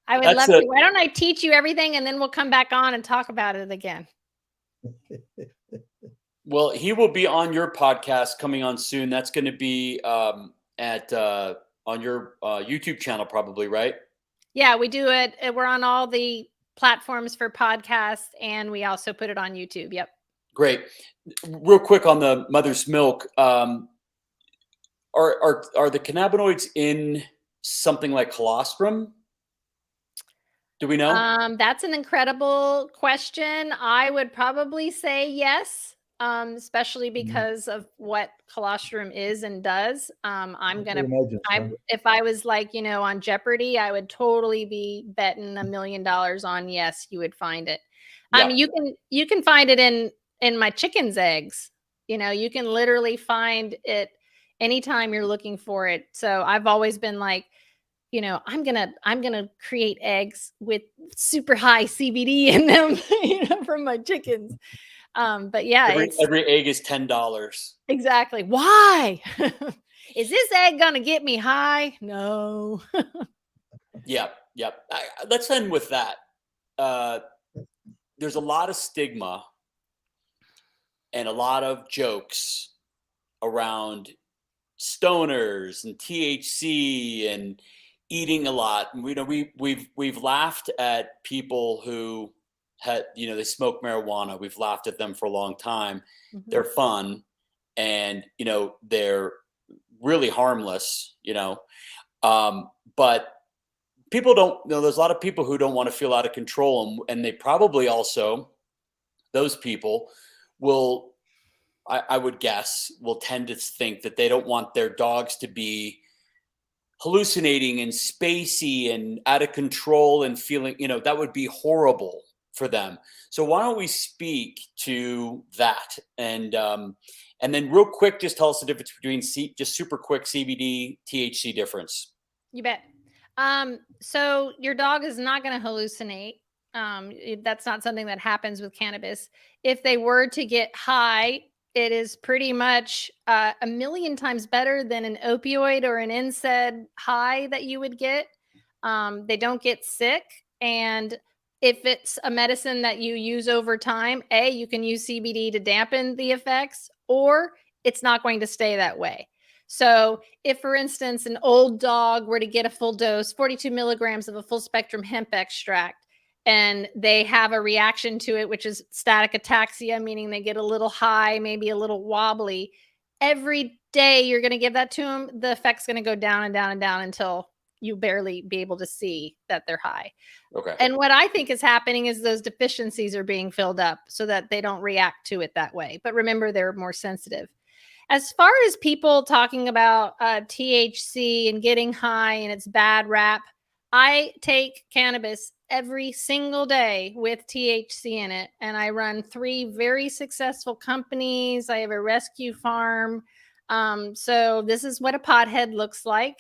I would love to. Why don't I teach you everything, and then we'll come back on and talk about it again? Well, he will be on your podcast coming on soon. That's going to be on your YouTube channel, probably, right? Yeah, we do it. We're on all the platforms for podcasts, and we also put it on YouTube. Yep. Great. Real quick on the mother's milk. Are the cannabinoids in something like colostrum? Do we know? That's an incredible question. I would probably say yes, especially because of what colostrum is and does. If I was like, on Jeopardy, I would totally be betting $1 million on yes, you would find it. Yeah. You can find it in my chicken's eggs. You can literally find it anytime you're looking for it. So I've always been like, I'm gonna create eggs with super high CBD in them, from my chickens. But yeah, every egg is $10. Exactly. Why? Is this egg gonna get me high? No. Yep. Let's end with that. There's a lot of stigma and a lot of jokes around stoners and THC and eating a lot. We've laughed at people who they smoke marijuana. We've laughed at them for a long time. They're fun, and they're really harmless. But people don't know. There's a lot of people who don't want to feel out of control, and they probably also, those people will, I would guess, will tend to think that they don't want their dogs to be hallucinating and spacey and out of control and feeling, that would be horrible for them. So why don't we speak to that? And then real quick, just tell us the difference between just super quick CBD, THC difference. You bet. So your dog is not going to hallucinate. That's not something that happens with cannabis. If they were to get high, it is pretty much 1,000,000 times better than an opioid or an NSAID high that you would get. They don't get sick. And if it's a medicine that you use over time, you can use CBD to dampen the effects, or it's not going to stay that way. So if, for instance, an old dog were to get a full dose, 42 milligrams of a full spectrum hemp extract, and they have a reaction to it, which is static ataxia, meaning they get a little high, maybe a little wobbly, every day you're going to give that to them, the effect's going to go down and down and down until you barely be able to see that they're high. Okay. And what I think is happening is those deficiencies are being filled up so that they don't react to it that way. But remember, they're more sensitive. As far as people talking about THC and getting high and its bad rap, I take cannabis every single day with THC in it. And I run 3 very successful companies. I have a rescue farm. So this is what a pothead looks like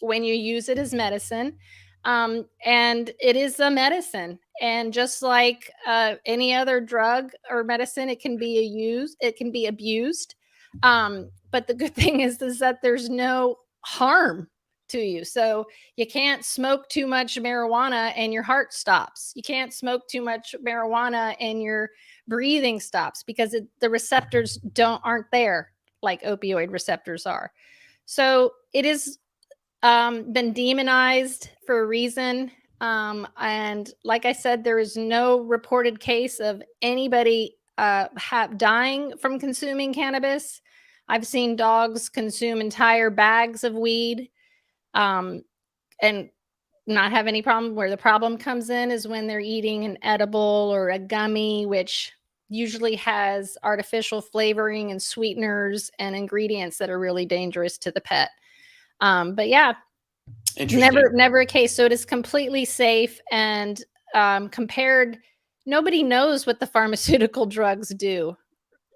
when you use it as medicine. And it is a medicine. And just like any other drug or medicine, it can be abused. But the good thing is that there's no harm to you. So you can't smoke too much marijuana and your heart stops. You can't smoke too much marijuana and your breathing stops because the receptors aren't there like opioid receptors are. So it is been demonized for a reason. And like I said, there is no reported case of anybody dying from consuming cannabis. I've seen dogs consume entire bags of weed and not have any problem. Where the problem comes in is when they're eating an edible or a gummy, which usually has artificial flavoring and sweeteners and ingredients that are really dangerous to the pet. But yeah, never a case. So it is completely safe. And compared, nobody knows what the pharmaceutical drugs do.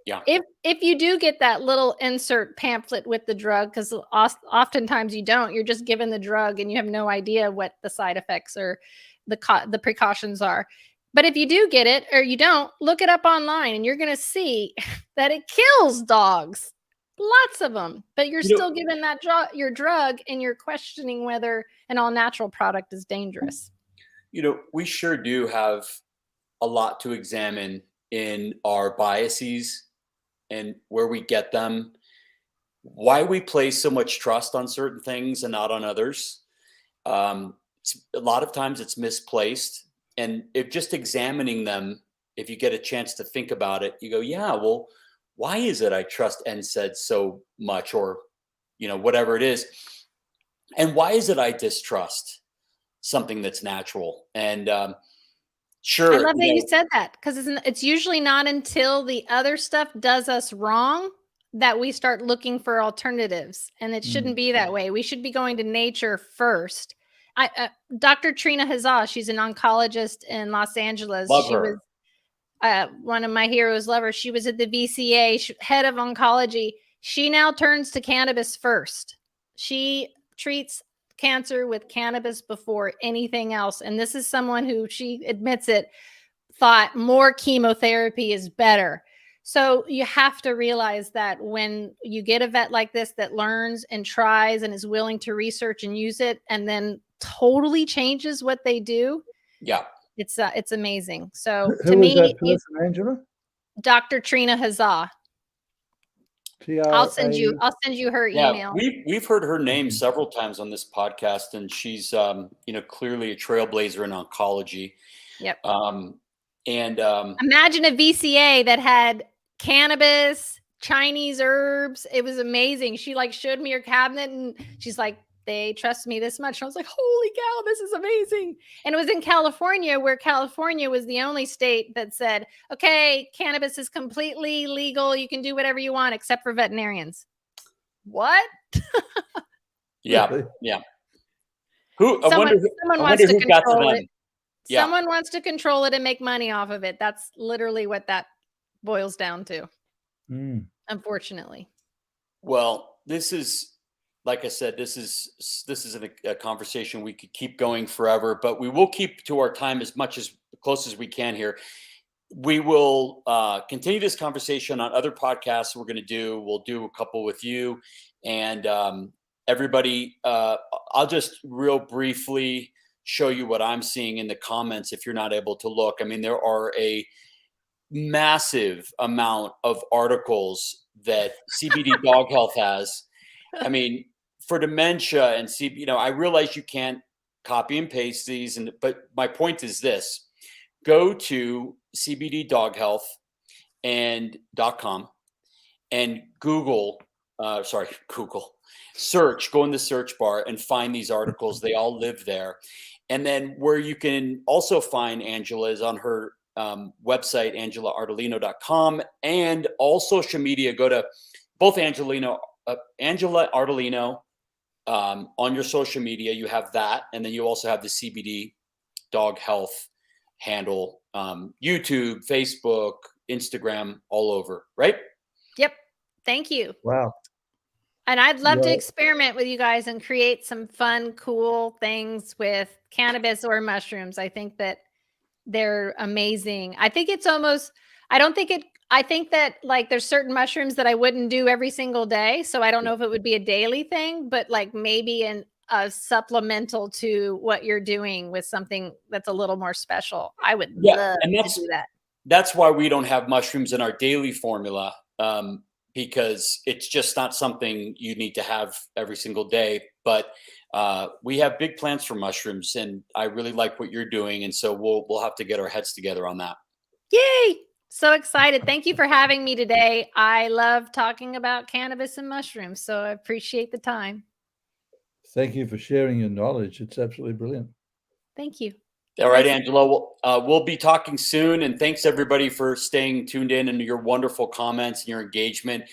Yeah. If you do get that little insert pamphlet with the drug, because oftentimes you don't, you're just given the drug and you have no idea what the side effects or the precautions are. But if you do get it or you don't, look it up online and you're going to see that it kills dogs. Lots of them, but you're still given that your drug and you're questioning whether an all natural product is dangerous. We sure do have a lot to examine in our biases and where we get them, why we place so much trust on certain things and not on others. A lot of times it's misplaced. And if just examining them, if you get a chance to think about it, you go, yeah, well, why is it I trust NSAID so much, or, whatever it is? And why is it I distrust something that's natural? And sure. I love that you said that, because it's usually not until the other stuff does us wrong that we start looking for alternatives. And it shouldn't be that way. We should be going to nature first. Dr. Trina Hazza, she's an oncologist in Los Angeles. Love she her. was one of my heroes. Love her. She was at the VCA, head of oncology. She now turns to cannabis first. She treats cancer with cannabis before anything else. And this is someone who, she admits it, thought more chemotherapy is better. So you have to realize that when you get a vet like this that learns and tries and is willing to research and use it and then totally changes what they do. Yeah. It's amazing. So Who to was me, that person, Angela? Dr. Trina Hazza. I'll send you her email. Yeah, we've heard her name several times on this podcast, and she's clearly a trailblazer in oncology. Yep. Imagine a VCA that had cannabis, Chinese herbs. It was amazing. She showed me her cabinet and she's like, they trust me this much. And I was like, holy cow, this is amazing. And it was in California, where California was the only state that said, okay, cannabis is completely legal. You can do whatever you want except for veterinarians. What? Yeah. Someone wants to control it. Yeah. Someone wants to control it and make money off of it. That's literally what that boils down to. Unfortunately. Well, this is, like I said, this is a conversation we could keep going forever, but we will keep to our time as close as we can here. We will continue this conversation on other podcasts we're going to do. We'll do a couple with you and everybody. I'll just real briefly show you what I'm seeing in the comments if you're not able to look. I mean, there are a massive amount of articles that CBD Dog Health has. I mean, for dementia and I realize you can't copy and paste these, but my point is this: go to CBD Dog Health and .com and Google, search, go in the search bar and find these articles. They all live there. And then where you can also find Angela is on her website, angelaardolino.com, and all social media. Go to both Angela Ardolino on your social media. You have that. And then you also have the CBD Dog Health handle, YouTube, Facebook, Instagram, all over, right? Yep. Thank you. Wow. And I'd love to Yeah. experiment with you guys and create some fun, cool things with cannabis or mushrooms. I think that they're amazing. I think it's almost, I think that like there's certain mushrooms that I wouldn't do every single day. So I don't know if it would be a daily thing, but like maybe a supplemental to what you're doing with something that's a little more special. I would love to do that. That's why we don't have mushrooms in our daily formula, because it's just not something you need to have every single day. But we have big plans for mushrooms, and I really like what you're doing. And so we'll have to get our heads together on that. Yay! So excited. Thank you for having me today. I love talking about cannabis and mushrooms, so I appreciate the time. Thank you for sharing your knowledge. It's absolutely brilliant. Thank you. All right, Angela, we'll be talking soon. And thanks everybody for staying tuned in and your wonderful comments and your engagement.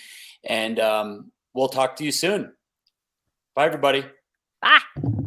And we'll talk to you soon. Bye, everybody. Bye.